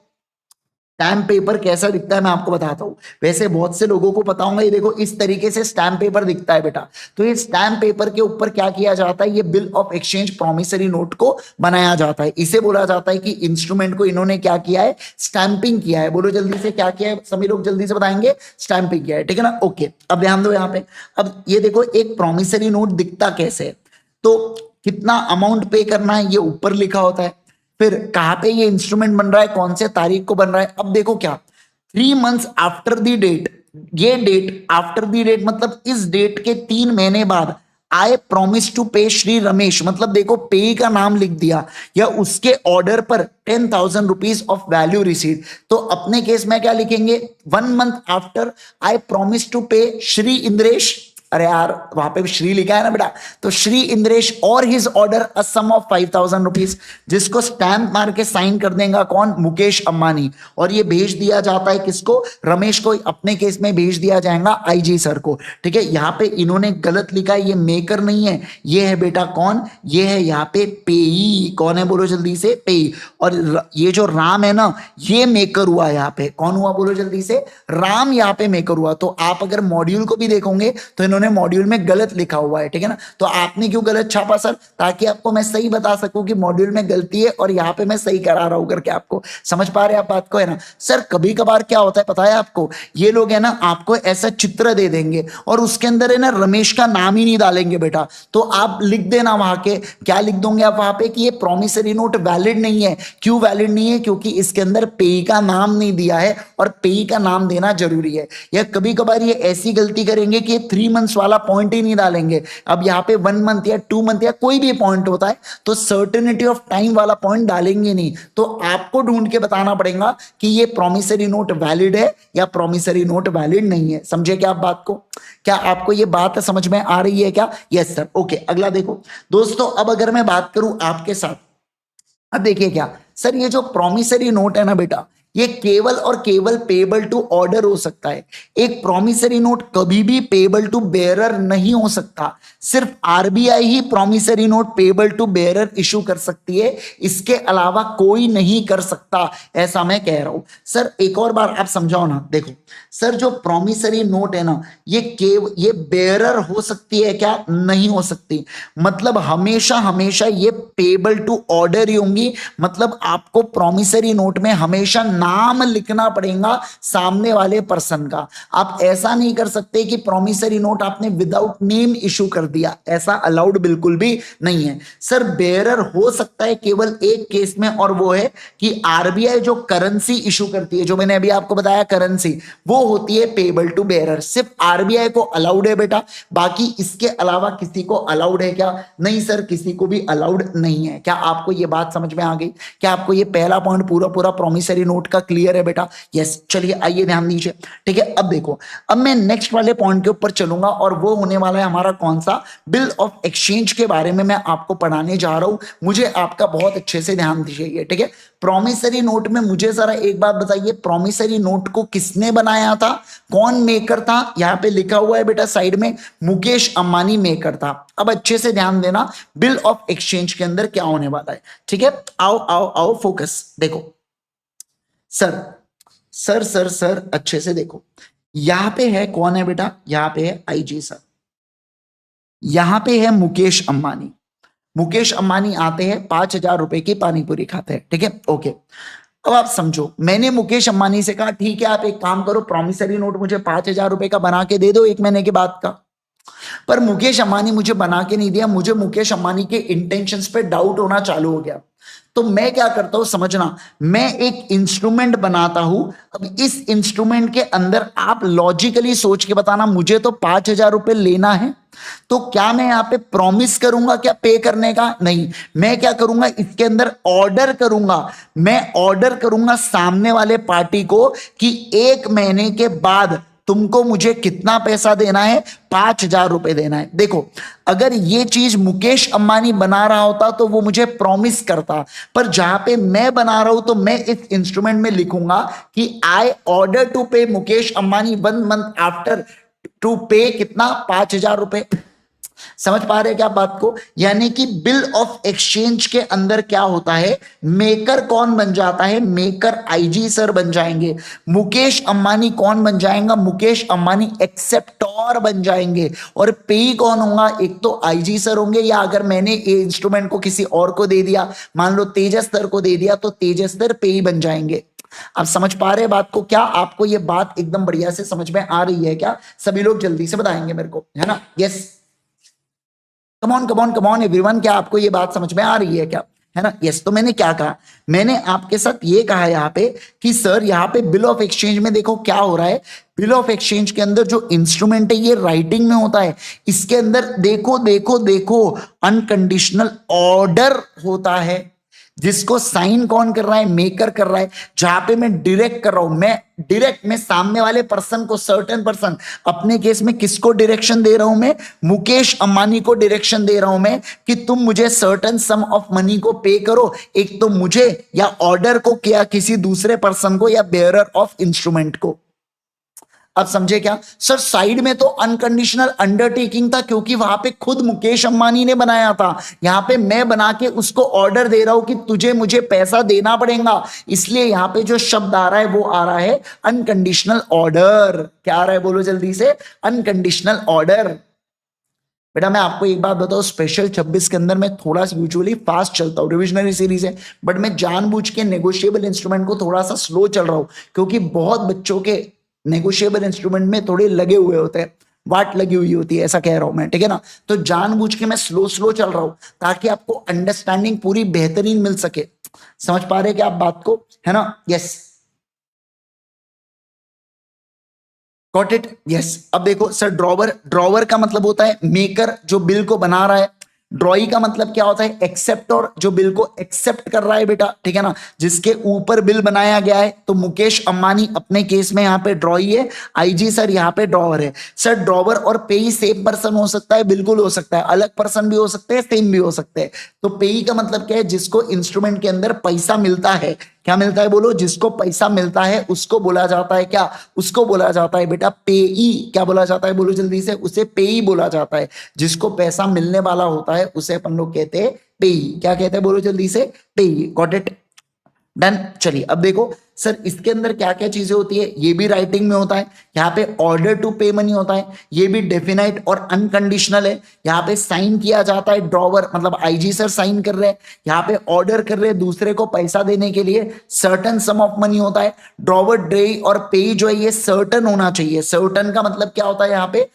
स्टैम्प पेपर कैसा दिखता है मैं आपको बताता हूं। वैसे बहुत से लोगों को पता होगा, ये देखो इस तरीके से स्टैम्प पेपर दिखता है बेटा। तो ये स्टैम्प पेपर के ऊपर क्या किया जाता है, ये bill of exchange promissory note को बनाया जाता है। इसे बोला जाता है कि इंस्ट्रूमेंट को इन्होंने क्या किया है, स्टैंपिंग किया है। बोलो जल्दी से क्या किया है, सभी लोग जल्दी से बताएंगे। स्टैंपिंग किया है, ठीक है ना। ओके अब ध्यान दो यहाँ पे। अब ये देखो एक प्रॉमिसरी नोट दिखता कैसे है, तो कितना अमाउंट पे करना है ये ऊपर लिखा होता है। फिर कहां पे ये इंस्ट्रूमेंट बन रहा है, कौन से तारीख को बन रहा है। अब देखो क्या, 3 months आफ्टर द डेट, ये डेट आफ्टर द डेट मतलब इस डेट के 3 महीने बाद आई promise to pay Shri Ramesh, मतलब देखो पे का नाम लिख दिया या उसके ऑर्डर पर 10,000 रुपीज ऑफ वैल्यू रिसीव। तो अपने केस में क्या लिखेंगे, 1 month after I promise to pay Shri Indresh, अरे यार वहां पे श्री लिखा है ना बेटा, तो श्री इंद्रेश और his order a sum of 5,000 rupees, जिसको स्टैंप मार के साइन कर देगा कौन, मुकेश अंबानी। और ये भेज दिया जाता है किसको, रमेश को। अपने केस में भेज दिया जाएगा आईजी सर को, ठीक है। यहाँ पे इन्होंने गलत लिखा है, ये मेकर नहीं है, ये है बेटा कौन, ये है यहाँ पे पेई। कौन है बोलो जल्दी से, पेई। और ये जो राम है ना ये मेकर हुआ, यहाँ पे कौन हुआ बोलो जल्दी से, राम यहाँ पे मेकर हुआ। तो आप अगर मॉड्यूल को भी देखोगे तो इन्होंने मॉड्यूल में गलत लिखा हुआ है, ठीक है ना। तो आपने क्यों गलत छापा सर, ताकि आपको मैं सही बता सकूं कि मॉड्यूल में गलती है और यहाँ पे मैं सही करा रहा हूं करके। आपको समझ पा रहे हैं आप बात को, है ना। सर कभी कभार क्या होता है पता है आपको, ये लोग है ना आपको ऐसा चित्र दे देंगे और उसके अंदर है ना रमेश का नाम ही नहीं डालेंगे बेटा। तो आप लिख देना वहां के, क्या लिख दोगे आप वहां पे कि ये प्रॉमिसरी नोट वैलिड नहीं है। क्यों वैलिड नहीं है, क्योंकि इसके अंदर पेई का नाम नहीं दिया है, और पेई का नाम देना जरूरी है। या कभी कभार ये ऐसी गलती करेंगे कि 3 months वाला पॉइंट ही नहीं डालेंगे। अब यहाँ पे 1 month या 2 month या कोई भी पॉइंट होता है तो सर्टेनिटी ऑफ टाइम वाला पॉइंट डालेंगे नहीं। तो आपको ढूंढ के बताना पड़ेगा कि ये प्रॉमिसरी नोट वैलिड है या प्रॉमिसरी नोट वैलिड नहीं है। समझे क्या आप बात को, क्या आपको ये बात समझ में आ रही है क्या? Yes sir. ओके अगला देखो दोस्तों, अब अगर मैं बात करूं आपके साथ, अब देखिए क्या सर, ये जो प्रॉमिसरी नोट है ना बेटा, ये केवल और केवल पेबल टू ऑर्डर हो सकता है। एक प्रॉमिसरी नोट कभी भी पेबल टू बेयरर नहीं हो सकता। सिर्फ आरबीआई ही promissory note payable to bearer issue कर सकती है, इसके अलावा कोई नहीं कर सकता, ऐसा मैं कह रहा हूं। सर एक और बार आप समझाओ ना। देखो सर जो प्रॉमिसरी नोट है ना ये बेयरर हो सकती है क्या, नहीं हो सकती। मतलब हमेशा हमेशा ये पेबल टू ऑर्डर ही होंगी। मतलब आपको प्रॉमिसरी नोट में हमेशा नाम लिखना पड़ेगा सामने वाले पर्सन का। आप ऐसा नहीं कर सकते कि प्रॉमिसरी नोट आपने विदाउट नेम इशू कर दिया, ऐसा अलाउड बिल्कुल भी नहीं है। सर बेयरर हो सकता है केवल एक केस में, और वो है कि आरबीआई जो करेंसी इशू करती है, जो मैंने अभी आपको बताया करेंसी, वो होती है पेबल टू बेयरर। सिर्फ आरबीआई को अलाउड है बेटा, बाकी इसके अलावा किसी को अलाउड है क्या? नहीं सर, किसी को भी अलाउड नहीं है। क्या आपको ये बात समझ में आ गई? क्या आपको ये पहला पॉइंट पूरा पूरा प्रॉमिसरी नोट का क्लियर है बेटा? यस, चलिए आइए ध्यान दीजिए। ठीक है, अब देखो, अब मैं नेक्स्ट वाले पॉइंट के ऊपर चलूंगा और वो होने वाला है हमारा कौन सा, बिल ऑफ एक्सचेंज के बारे में मैं आपको पढ़ाने जा रहा हूं। मुझे आपका बहुत अच्छे से ध्यान दीजिए। ठीक है, प्रॉमिसरी नोट में मुझे जरा एक बात बताइए, प्रॉमिसरी नोट को किसने बनाया था, कौन मेकर था? यहां पे लिखा हुआ है बेटा साइड में, मुकेश अंबानी मेकर था। अब अच्छे से ध्यान देना बिल ऑफ एक्सचेंज के अंदर क्या होने वाला है। ठीक है, आओ आओ आओ, फोकस देखो। सर सर सर सर अच्छे से देखो, यहां पे है कौन है बेटा, यहां पे है आईजी सर, यहां पे है मुकेश अंबानी। मुकेश अंबानी आते हैं, 5,000 रुपए की पानीपुरी खाते हैं। ठीक है, ओके। अब आप समझो, मैंने मुकेश अंबानी से कहा ठीक है आप एक काम करो, प्रॉमिसरी नोट मुझे 5,000 रुपए का बना के दे दो 1 महीने के बाद का। पर मुकेश अंबानी मुझे बना के नहीं दिया, मुझे मुकेश अंबानी के इंटेंशंस पे डाउट होना चालू हो गया। तो मैं क्या करता हूं समझना, मैं एक इंस्ट्रूमेंट बनाता हूं। अब इस इंस्ट्रूमेंट के अंदर आप लॉजिकली सोच के बताना, मुझे तो 5,000 रुपए लेना है, तो क्या मैं यहां पे प्रॉमिस करूंगा क्या पे करने का? नहीं, मैं क्या करूंगा, इसके अंदर ऑर्डर करूंगा। मैं ऑर्डर करूंगा सामने वाले पार्टी को कि 1 महीने के बाद तुमको मुझे कितना पैसा देना है, 5,000 रुपए देना है। देखो, अगर ये चीज मुकेश अंबानी बना रहा होता तो वो मुझे प्रॉमिस करता, पर जहां पे मैं बना रहा हूं तो मैं इस इंस्ट्रूमेंट में लिखूंगा कि आई ऑर्डर टू पे Mukesh Ambani 1 month after two पे कितना, 5,000 रुपए। समझ पा रहे हैं क्या बात को? यानी कि बिल ऑफ एक्सचेंज के अंदर क्या होता है, मेकर कौन बन जाता है, मेकर आईजी सर बन जाएंगे। मुकेश अंबानी कौन बन जाएगा, मुकेश अंबानी एक्सेप्टर बन जाएंगे। और पेई कौन होगा, एक तो आईजी सर होंगे, या अगर मैंने ये इंस्ट्रूमेंट को किसी और को दे दिया, मान लो तेजस सर को दे दिया, तो तेजस सर पेई बन जाएंगे। आप समझ पा रहे हैं बात को? क्या आपको ये बात एकदम बढ़िया से समझ में आ रही है क्या? सभी लोग जल्दी से बताएंगे मेरे को, है ना? Yes, come on come on come on everyone, क्या आपको ये बात समझ में आ रही है क्या, है ना? यस, तो मैंने क्या कहा, मैंने आपके साथ ये कहा यहाँ पे कि सर यहाँ पे बिल ऑफ एक्सचेंज में देखो क्या हो रहा है। बिल ऑफ एक्सचेंज के अंदर जो इंस्ट्रूमेंट है ये राइटिंग में होता है। इसके अंदर देखो देखो देखो, अनकंडीशनल ऑर्डर होता है, जिसको साइन कौन कर रहा है, मेकर कर रहा है। जहां पे मैं डायरेक्ट कर रहा हूं, मैं सामने वाले पर्सन को, सर्टेन पर्सन, अपने केस में किसको डायरेक्शन दे रहा हूं, मैं मुकेश अंबानी को डायरेक्शन दे रहा हूं मैं, कि तुम मुझे सर्टेन सम ऑफ मनी को पे करो, एक तो मुझे, या ऑर्डर को, क्या किसी दूसरे पर्सन को, या बेयरर ऑफ इंस्ट्रूमेंट को। अब समझे क्या सर? साइड में तो अनकंडीशनल अंडरटेकिंग था, क्योंकि वहां पे खुद मुकेश अंबानी ने बनाया था। यहां पे मैं बना के उसको ऑर्डर दे रहा हूं कि तुझे मुझे पैसा देना पड़ेगा, इसलिए यहां पे जो शब्द आ रहा है वो आ रहा है अनकंडीशनल ऑर्डर। क्या आ रहा है, बोलो जल्दी से, अनकंडीशनल ऑर्डर। बेटा मैं आपको एक बात बताऊं, स्पेशल 26 के अंदर मैं थोड़ा सा यूजुअली फास्ट चलता हूं, रिविजनरी सीरीज है, बट मैं जानबूझ के नेगोशिएबल इंस्ट्रूमेंट को थोड़ा सा स्लो चल रहा हूं, क्योंकि बहुत बच्चों के नेगोशिएबल इंस्ट्रूमेंट में थोड़े लगे हुए होते हैं, वाट लगी हुई होती है, ऐसा कह रहा हूं मैं, ठीक है ना? तो जानबूझ के मैं स्लो स्लो चल रहा हूं, ताकि आपको अंडरस्टैंडिंग पूरी बेहतरीन मिल सके। समझ पा रहे क्या आप बात को, है ना? Yes, got it, yes. अब देखो सर, ड्रॉवर, ड्रॉवर का मतलब होता है मेकर, जो बिल को बना रहा है। ड्रॉई का मतलब क्या होता है, एक्सेप्टर, जो बिल को एक्सेप्ट कर रहा है बेटा, ठीक है ना, जिसके ऊपर बिल बनाया गया है। तो मुकेश अंबानी अपने केस में यहाँ पे ड्रॉई है, आईजी सर यहाँ पे ड्रॉवर है। सर ड्रॉवर और पेई सेम पर्सन हो सकता है, बिल्कुल हो सकता है, अलग पर्सन भी हो सकते हैं, सेम भी हो सकते हैं। तो पेई का मतलब क्या है, जिसको इंस्ट्रूमेंट के अंदर पैसा मिलता है। क्या मिलता है बोलो, जिसको पैसा मिलता है उसको बोला जाता है क्या, उसको बोला जाता है बेटा पेई। क्या बोला जाता है बोलो जल्दी से, उसे पेई बोला जाता है। जिसको पैसा मिलने वाला होता है उसे अपन लोग कहते हैं पेई। क्या कहते हैं बोलो जल्दी से, पेई। Got it, done. चलिए अब देखो सर, इसके अंदर क्या क्या चीजें होती है, ये भी राइटिंग में होता है। यहाँ पे ऑर्डर टू पे मनी होता है, ये भी डेफिनाइट और अनकंडीशनल है। यहाँ पे साइन किया जाता है, ड्रॉवर मतलब आईजी सर साइन कर रहे हैं, यहाँ पे ऑर्डर कर रहे हैं दूसरे को पैसा देने के लिए, सर्टन सम ऑफ मनी होता है। ड्रॉवर, ड्रे और पे जो है ये सर्टन होना चाहिए। सर्टन का मतलब क्या होता है, यहाँ पे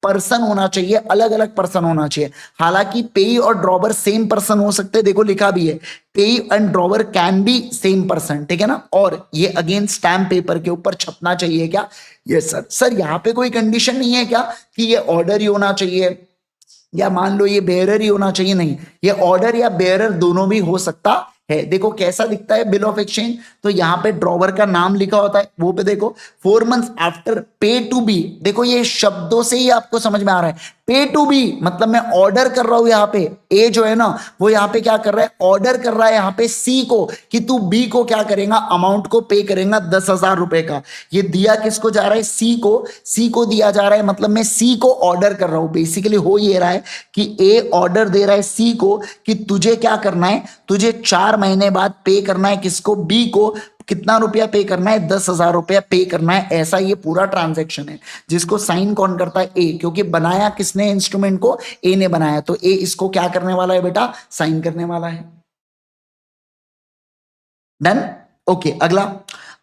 पर्सन होना चाहिए, अलग अलग पर्सन होना चाहिए। हालांकि पेई और ड्रॉवर सेम पर्सन हो सकते हैं, देखो लिखा भी है, पेई and drawer can be same person, ठीक है ना। और ये अगेन स्टैम्प पेपर के ऊपर छपना चाहिए क्या, यस सर। सर यहाँ पे कोई कंडीशन नहीं है क्या कि ये ऑर्डर ही होना चाहिए, या मान लो ये बेयरर ही होना चाहिए? नहीं, ये ऑर्डर या बेयरर दोनों भी हो सकता है। देखो कैसा दिखता है बिल ऑफ एक्सचेंज, तो यहाँ पे ड्रॉवर का नाम लिखा होता है, वो पे देखो 4 months आफ्टर पे टू बी। देखो ये शब्दों से ही आपको समझ में आ रहा है, पे टू बी मतलब मैं ऑर्डर कर रहा हूं यहाँ पे, ए जो है ना वो यहाँ पे क्या कर रहा है, ऑर्डर कर रहा है यहाँ पे सी को कि तू बी को क्या करेगा, अमाउंट को पे करेगा 10,000 रुपए का। ये दिया किसको जा रहा है, सी को, सी को दिया जा रहा है, मतलब मैं सी को ऑर्डर कर रहा हूं। बेसिकली हो ये रहा है कि ए ऑर्डर दे रहा है सी को कि तुझे क्या करना है, तुझे 4 महीने बाद पे करना है किसको, बी को। कितना रुपया पे करना है, 10,000 रुपया पे करना है। ऐसा ये पूरा ट्रांजैक्शन है, जिसको साइन कौन करता है, ए, क्योंकि बनाया किसने इंस्ट्रूमेंट को, ए ने बनाया, तो ए इसको क्या करने वाला है बेटा, साइन करने वाला है। Done, okay. अगला,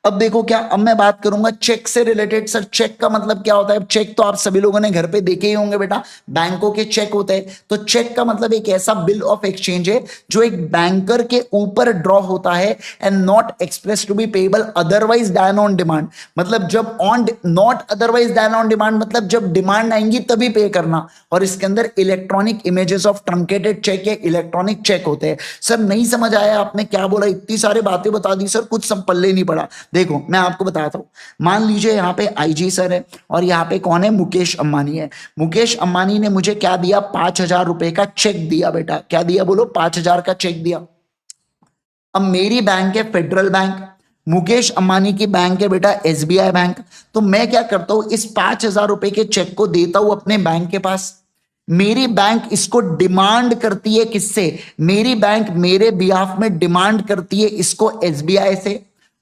अब देखो क्या, अब मैं बात करूंगा चेक से रिलेटेड। सर चेक का मतलब क्या होता है, चेक तो आप सभी लोगों ने घर पे देखे ही होंगे बेटा, बैंकों के चेक होते हैं। तो चेक का मतलब एक ऐसा बिल ऑफ एक्सचेंज है जो एक बैंकर के ऊपर ड्रॉ होता है and not express to be payable otherwise than on demand. मतलब जब on, not otherwise than on demand मतलब जब डिमांड आएंगी तभी पे करना। और इसके अंदर electronic images of truncated check या इलेक्ट्रॉनिक चेक होते हैं। सर नहीं समझ आया, आपने क्या बोला, इतनी सारी बातें बता दी सर, कुछ पल्ले नहीं पड़ा। देखो मैं आपको बताता हूं, मान लीजिए यहाँ पे आईजी सर है और यहाँ पे कौन है, मुकेश अंबानी है। मुकेश अंबानी ने मुझे क्या दिया, 5,000 रुपए का चेक दिया बेटा। क्या दिया बोलो, 5,000 का चेक दिया। अब मेरी बैंक है फेडरल बैंक, मुकेश अंबानी की बैंक है बेटा एसबीआई बैंक। तो मैं क्या करता हूं, इस 5,000 रुपए के चेक को देता हूं अपने बैंक के पास। मेरी बैंक इसको डिमांड करती है किससे, मेरी बैंक मेरे बिहाफ में डिमांड करती है इसको एसबीआई से।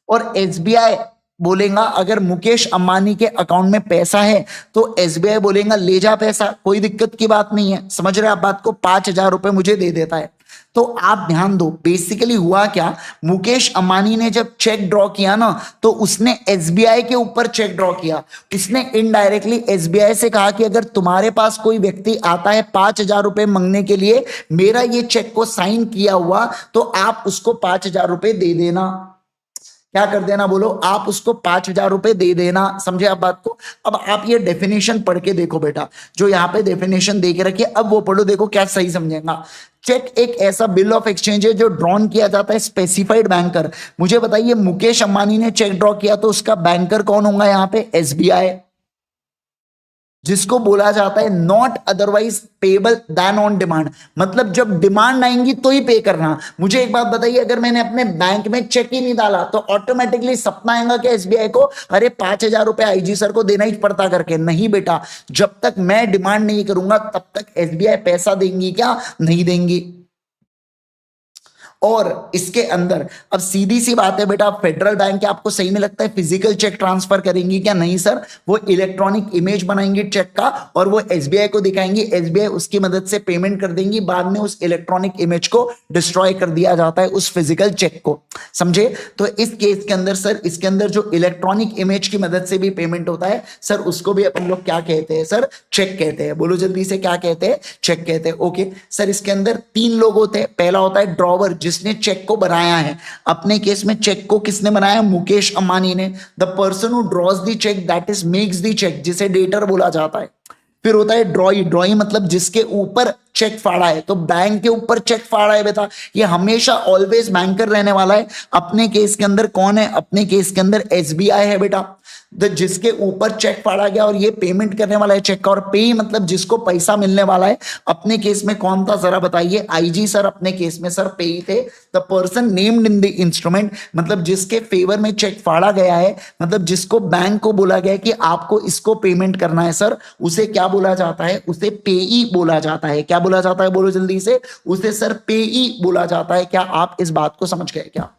और एसबीआई बोलेगा अगर मुकेश अंबानी के अकाउंट में पैसा है तो एसबीआई बोलेगा ले जा पैसा, कोई दिक्कत की बात नहीं है। समझ रहे आप बात को, 5,000 रुपए मुझे दे देता है। तो आप ध्यान दो, बेसिकली हुआ क्या, मुकेश अंबानी ने जब चेक ड्रॉ किया ना तो उसने एसबीआई के ऊपर चेक ड्रॉ किया। उसने इनडायरेक्टली एसबीआई से कहा कि अगर तुम्हारे पास कोई व्यक्ति आता है 5,000 रुपए मांगने के लिए, मेरा ये चेक को साइन किया हुआ, तो आप उसको 5,000 रुपए दे देना। क्या कर देना बोलो, आप उसको 5,000 रुपए दे देना। समझे आप बात को। अब आप ये डेफिनेशन पढ़ के देखो बेटा, जो यहाँ पे डेफिनेशन दे के रखिए, अब वो पढ़ो, देखो क्या सही समझेगा। चेक एक ऐसा बिल ऑफ एक्सचेंज है जो ड्रॉन किया जाता है स्पेसिफाइड बैंकर। मुझे बताइए मुकेश अंबानी ने चेक ड्रॉ किया तो उसका बैंकर कौन होगा यहाँ पे, एसबीआई, जिसको बोला जाता है not otherwise payable than on demand. मतलब जब डिमांड आएंगी तो ही पे करना। मुझे एक बात बताइए, अगर मैंने अपने बैंक में चेक ही नहीं डाला तो ऑटोमेटिकली सपना आएगा कि एसबीआई को अरे 5,000 रुपए आईजी सर को देना ही पड़ता करके, नहीं बेटा। जब तक मैं डिमांड नहीं करूंगा तब तक एसबीआई पैसा देंगी क्या, नहीं देंगी। और इसके अंदर अब सीधी सी बात है बेटा, फेडरल बैंक क्या आपको सही में लगता है फिजिकल चेक ट्रांसफर करेंगी क्या, नहीं सर। वो इलेक्ट्रॉनिक इमेज बनाएंगे चेक का और वो एसबीआई को दिखाएंगी, एसबीआई उसकी मदद से पेमेंट कर देंगी। बाद में उस इलेक्ट्रॉनिक इमेज को डिस्ट्रॉय कर दिया जाता है, उस फिजिकल चेक को। समझे। तो इस केस के अंदर सर, इसके अंदर जो इलेक्ट्रॉनिक इमेज की मदद से भी पेमेंट होता है सर, उसको भी अपन लोग क्या कहते हैं सर, चेक कहते हैं। बोलो जल्दी से, क्या कहते हैं, चेक कहते हैं। ओके सर, इसके अंदर 3 लोग होते हैं। पहला होता है ड्रॉवर, जिसने चेक को बनाया है। अपने केस में चेक को किसने बनाया, मुकेश अंबानी ने। The person who draws the cheque, that is makes the cheque, जिसे डेटर बोला जाता है। फिर होता है ड्रॉई, ड्रॉई मतलब जिसके ऊपर चेक फाड़ा है। तो बैंक के ऊपर चेक फाड़ा है बेटा, ये हमेशा ऑलवेज बैंकर रहने वाला है। अपने केस के अंदर कौन है, अपने केस के अंदर एसबीआई है बेटा, जिसके ऊपर चेक फाड़ा गया और ये पेमेंट करने वाला है चेक का। और पे मतलब जिसको पैसा मिलने वाला है। अपने केस में कौन था जरा बताइए, आईजी सर अपने केस में सर पे थे। The person named in the instrument मतलब जिसके फेवर में चेक फाड़ा गया है, मतलब जिसको बैंक को बोला गया है कि आपको इसको पेमेंट करना है सर, उसे क्या बोला जाता है, उसे पेई बोला जाता है। क्या बोला जाता है बोलो जल्दी से, उसे सर पेई बोला जाता है। क्या आप इस बात को समझ गए क्या?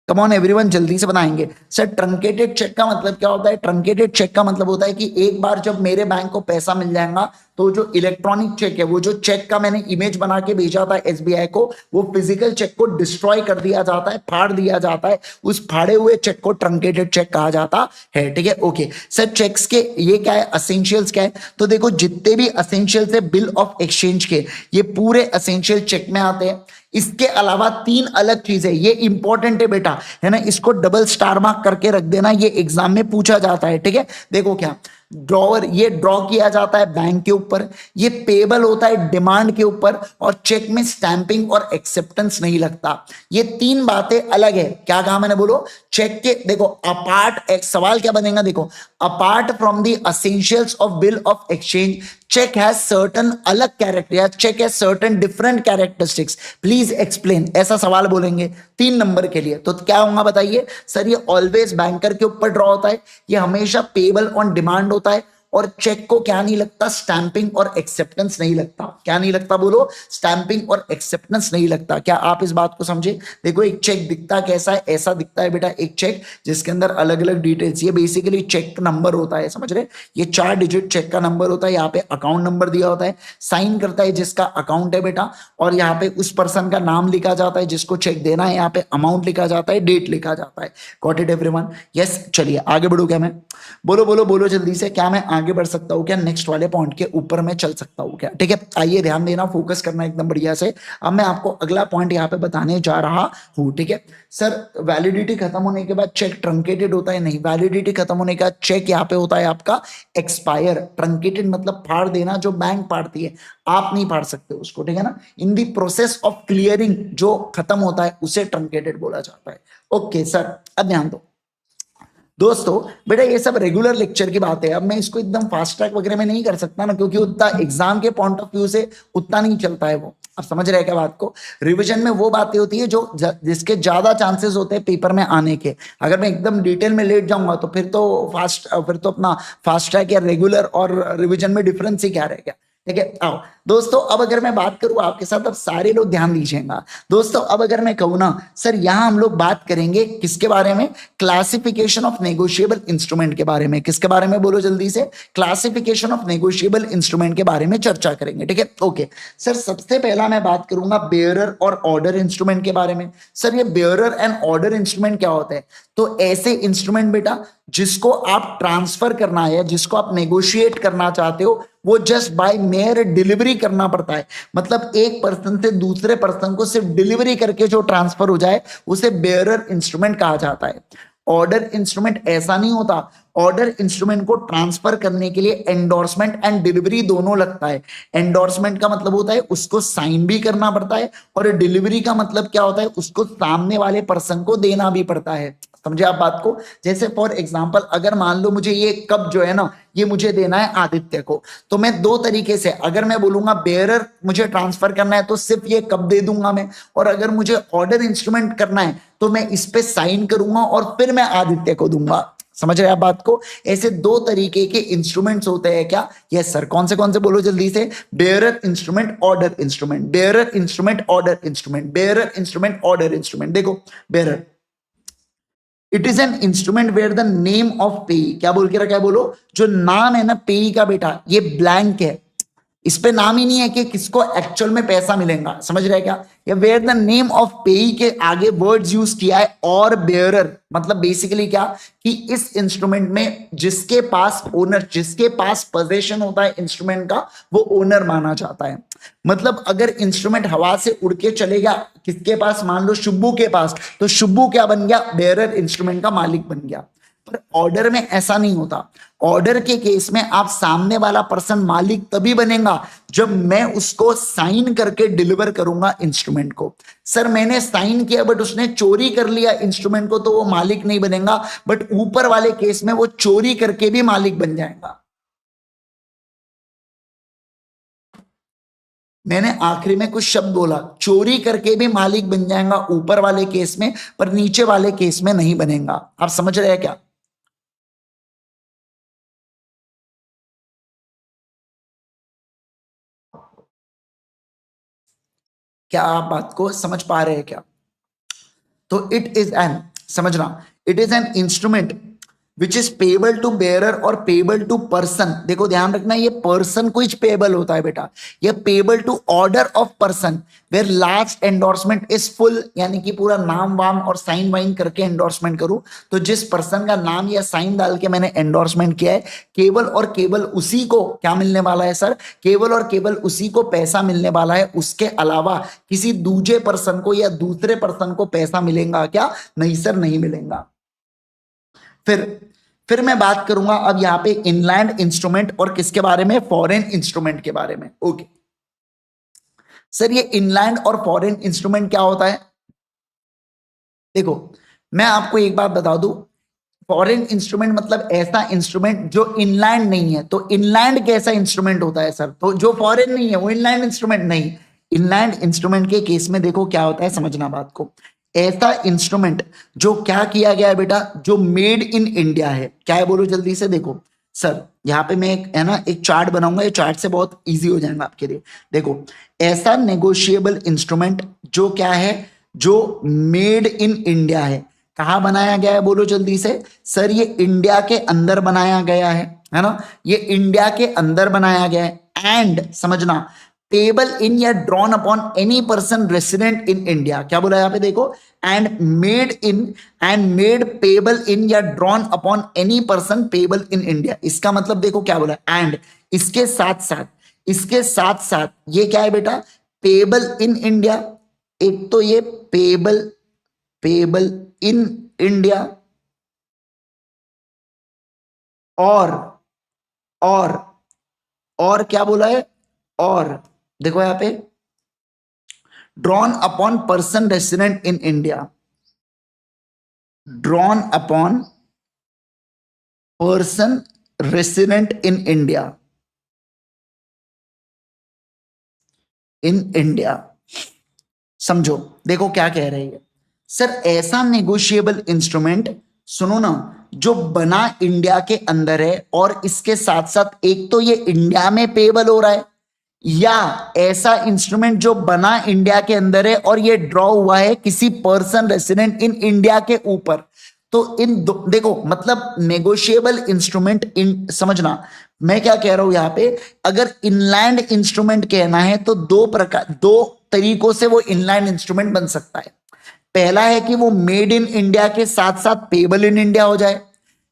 कम ऑन एवरीवन, जल्दी से बताएंगे। सर ट्रंकेटेड चेक का मतलब क्या होता है? ट्रंकेटेड चेक का मतलब होता है कि एक बार जब मेरे बैंक को पैसा मिल जाएगा तो जो इलेक्ट्रॉनिक चेक है, वो जो चेक का मैंने इमेज बना के भेजा था एसबीआई को, वो फिजिकल चेक को डिस्ट्रॉय कर दिया जाता है, फाड़ दिया जाता है। उस फाड़े हुए चेक को ट्रंकेटेड चेक कहा जाता है। ठीक है, ओके सर। चेक्स के ये क्या है, असेंशियल्स क्या है? तो देखो जितने भी असेंशियल्स है बिल ऑफ एक्सचेंज के, ये पूरे असेंशियल चेक में आते हैं। इसके अलावा 3 अलग चीजें, ये इंपॉर्टेंट है बेटा, है ना, इसको डबल स्टार मार्क करके रख देना, ये एग्जाम में पूछा जाता है। ठीक है, देखो क्या ड्रॉवर ये ड्रॉ किया जाता है बैंक के ऊपर, ये पेबल होता है डिमांड के ऊपर, और चेक में स्टैंपिंग और एक्सेप्टेंस नहीं लगता। ये तीन बातें अलग है। क्या कहा मैंने, बोलो। चेक के देखो अपार्ट, एक सवाल क्या बनेगा देखो, apart from the essentials of bill of exchange cheque has certain अलग कैरेक्टर, या cheque has certain different characteristics, please explain, ऐसा सवाल बोलेंगे 3 नंबर के लिए। तो क्या होगा बताइए सर, ये ऑलवेज बैंकर के ऊपर ड्रॉ होता है, ये हमेशा पेबल ऑन डिमांड होता है, और चेक को क्या नहीं लगता, स्टैंपिंग और एक्सेप्टेंस नहीं लगता। क्या नहीं लगता बोलो, स्टैंपिंग और एक्सेप्टेंस नहीं लगता। क्या आप इस बात को समझे? देखो एक चेक दिखता कैसा है, ऐसा दिखता है बेटा एक चेक जिसके अंदर अलग अलग डिटेल्स, ये बेसिकली चेक नंबर होता है, समझ रहे? ये 4 डिजिट चेक का नंबर होता है, यहाँ पे अकाउंट नंबर दिया होता है, साइन करता है जिसका अकाउंट है बेटा, और यहाँ पे उस पर्सन का नाम लिखा जाता है जिसको चेक देना है, यहाँ पे अमाउंट लिखा जाता है, डेट लिखा जाता है। Got it everyone? यस, चलिए आगे बढ़ू क्या मैं? बोलो बोलो बोलो जल्दी से, क्या मैं आगे बढ़ सकता हूं क्या? नेक्स्ट वाले पॉइंट के ऊपर मैं चल सकता हूं क्या? ठीक है, आइए ध्यान देना, फोकस करना एकदम बढ़िया से। अब मैं आपको अगला पॉइंट यहाँ पे बताने जा रहा हूं। ठीक है सर, वैलिडिटी खत्म होने के बाद चेक ट्रंकेटेड होता है? नहीं, वैलिडिटी खत्म होने का चेक यहाँ पे होता है आपका एक्सपायर। ट्रंकेटेड मतलब फाड़ देना, जो बैंक फाड़ती है, आप नहीं फाड़ सकते उसको, ठीक है ना। इन दी प्रोसेस ऑफ क्लियरिंग जो खत्म होता है उसे ट्रंकेटेड बोला जाता है। ओके सर, अब ध्यान दो दोस्तों, बेटा ये सब रेगुलर लेक्चर की बात है। अब मैं इसको एकदम फास्ट ट्रैक वगैरह में नहीं कर सकता ना, क्योंकि उतना एग्जाम के पॉइंट ऑफ व्यू से उतना नहीं चलता है वो। अब समझ रहे हैं क्या बात को? रिवीजन में वो बातें होती है जो जिसके ज्यादा चांसेस होते हैं पेपर में आने के। अगर मैं एकदम डिटेल में लेट जाऊंगा तो फिर तो अपना फास्ट ट्रैक या रेगुलर और रिवीजन में डिफरेंस ही क्या रहेगा। ठीक है, आओ दोस्तों, अब अगर मैं बात करूं आपके साथ, अब सारे लोग ध्यान दीजिएगा दोस्तों। अब अगर मैं कहूं ना सर, यहां हम लोग बात करेंगे किसके बारे में? क्लासिफिकेशन ऑफ नेगोशिएबल इंस्ट्रूमेंट के बारे में। किसके बारे में बोलो जल्दी से? क्लासिफिकेशन ऑफ नेगोशिएबल इंस्ट्रूमेंट के बारे में चर्चा करेंगे। ठीक है, ओके सर, सबसे पहला मैं बात करूंगा बेयरर और ऑर्डर इंस्ट्रूमेंट के बारे में। सर ये बेयरर एंड ऑर्डर इंस्ट्रूमेंट क्या होता है? तो ऐसे इंस्ट्रूमेंट बेटा जिसको आप ट्रांसफर करना है, जिसको आप नेगोशिएट करना चाहते हो, वो जस्ट बाय मेयर डिलीवरी करना पड़ता है। मतलब एक पर्सन से दूसरे पर्सन को सिर्फ डिलीवरी करके जो ट्रांसफर हो जाए उसे बेयरर इंस्ट्रूमेंट कहा जाता है। ऑर्डर इंस्ट्रूमेंट ऐसा नहीं होता। ऑर्डर इंस्ट्रूमेंट को ट्रांसफर करने के लिए एंडोर्समेंट एंड डिलीवरी दोनों लगता है। एंडोर्समेंट का मतलब होता है उसको साइन भी करना पड़ता है, और डिलीवरी का मतलब क्या होता है, उसको सामने वाले पर्सन को देना भी पड़ता है। समझे आप बात को? जैसे फॉर एग्जांपल, अगर मान लो मुझे ये कप जो है ना, ये मुझे देना है आदित्य को, तो मैं 2 तरीके से, अगर मैं बोलूंगा बेयरर मुझे ट्रांसफर करना है तो सिर्फ ये कप दे दूंगा मैं, और अगर मुझे ऑर्डर इंस्ट्रूमेंट करना है तो मैं इस पे साइन करूंगा और फिर मैं आदित्य को दूंगा। समझ रहे हैं आप बात को? ऐसे 2 तरीके के इंस्ट्रूमेंट्स होते हैं क्या? Yes sir. कौन से बोलो जल्दी से? Bearer instrument, order instrument, bearer instrument, order instrument, bearer instrument, order instrument. देखो bearer, it is an instrument where the name of payee, क्या बोल के रखा है बोलो? जो नाम है ना पेई का बेटा, ये ब्लैंक है, इस पे नाम ही नहीं है कि किसको एक्चुअल में पैसा मिलेगा। समझ रहे हैं क्या? या वेयर द नेम ऑफ पेई के आगे वर्ड्स यूज किया है और बेयरर, मतलब बेसिकली क्या कि इस इंस्ट्रूमेंट में जिसके पास ओनर, जिसके पास पोजेशन होता है इंस्ट्रूमेंट का, वो ओनर माना जाता है। मतलब अगर इंस्ट्रूमेंट हवा से उड़ के चलेगा किसके पास, मान लो शुब्बू के पास, तो शुब्बू क्या बन गया? बेयरर इंस्ट्रूमेंट का मालिक बन गया। पर ऑर्डर में ऐसा नहीं होता। ऑर्डर के केस में आप सामने वाला पर्सन मालिक तभी बनेगा जब मैं उसको साइन करके डिलीवर करूंगा इंस्ट्रूमेंट को। सर मैंने साइन किया बट उसने चोरी कर लिया इंस्ट्रूमेंट को, तो वो मालिक नहीं बनेगा, बट ऊपर वाले केस में वो चोरी करके भी मालिक बन जाएगा। मैंने आखिरी में कुछ शब्द बोला, चोरी करके भी मालिक बन जाएगा ऊपर वाले केस में, पर नीचे वाले केस में नहीं बनेगा। आप समझ रहे हैं क्या? क्या आप बात को समझ पा रहे हैं क्या? तो इट इज एन, समझना, it is an instrument which is payable to bearer और पेबल टू पर्सन। देखो ध्यान रखना, ये पर्सन को पेबल होता है बेटा, ये payable to order of person where last endorsement is full, यानी कि पूरा नाम वाम और साइन वाइन करके एंडोर्समेंट करूं, तो जिस पर्सन का नाम या साइन डाल के मैंने एंडोर्समेंट किया है, केवल और केवल उसी को क्या मिलने वाला है सर? केवल और केवल उसी को पैसा मिलने वाला है, उसके अलावा किसी दूसरे पर्सन को या दूसरे पर्सन को पैसा मिलेगा क्या? नहीं सर, नहीं मिलेगा। फिर फिर मैं बात करूंगा अब यहाँ पे इनलैंड इंस्ट्रूमेंट और किसके बारे में, फॉरेन इंस्ट्रूमेंट के बारे में। ओके सर, ये इनलैंड और फॉरेन इंस्ट्रूमेंट क्या होता है? देखो मैं आपको एक बात बता दूं, फॉरेन इंस्ट्रूमेंट मतलब ऐसा इंस्ट्रूमेंट जो इनलैंड नहीं है। तो इनलैंड कैसा इंस्ट्रूमेंट होता है सर? तो जो फॉरेन नहीं है वो इनलैंड इंस्ट्रूमेंट नहीं। इनलैंड इंस्ट्रूमेंट के केस में देखो क्या होता है, समझना बात को। ऐसा इंस्ट्रूमेंट जो क्या किया गया है बेटा, जो मेड इन इंडिया है। क्या है बोलो जल्दी से। देखो सर यहाँ पे मैं एक है ना एक चार्ट बनाऊंगा, ये चार्ट से बहुत इजी हो जाएगा आपके लिए। देखो ऐसा नेगोशिएबल इंस्ट्रूमेंट जो क्या है, जो मेड इन इंडिया है। कहाँ बनाया गया है बोलो जल्दी से। सर ये इंडिया के अंदर बनाया गया है ना, ये इंडिया के अंदर बनाया गया है। एंड समझना, पेबल इन या drawn upon any person resident in India. क्या बोला यहाँ पे देखो, एंड मेड पेबल इन या drawn upon any person payable in India. इसका मतलब देखो क्या बोला, एंड इसके साथ साथ ये क्या है बेटा, पेबल इन इंडिया। एक तो ये पेबल पेबल इन इंडिया और और और क्या बोला है, और देखो यहां पे drawn upon person resident in India, drawn upon person resident in India. समझो देखो क्या कह रही है सर, ऐसा नेगोशिएबल इंस्ट्रूमेंट, सुनो ना, जो बना इंडिया के अंदर है और इसके साथ साथ एक तो ये इंडिया में पेबल हो रहा है, या ऐसा इंस्ट्रूमेंट जो बना इंडिया के अंदर है और ये ड्रॉ हुआ है किसी पर्सन रेसिडेंट इन इंडिया के ऊपर। तो इन दो देखो मतलब नेगोशिएबल इंस्ट्रूमेंट इन, समझना मैं क्या कह रहा हूं यहां पे। अगर इनलैंड इंस्ट्रूमेंट कहना है तो दो तरीकों से वो इनलैंड इंस्ट्रूमेंट बन सकता है। पहला है कि वो मेड इन इंडिया के साथ साथ पेबल इन इंडिया हो जाए,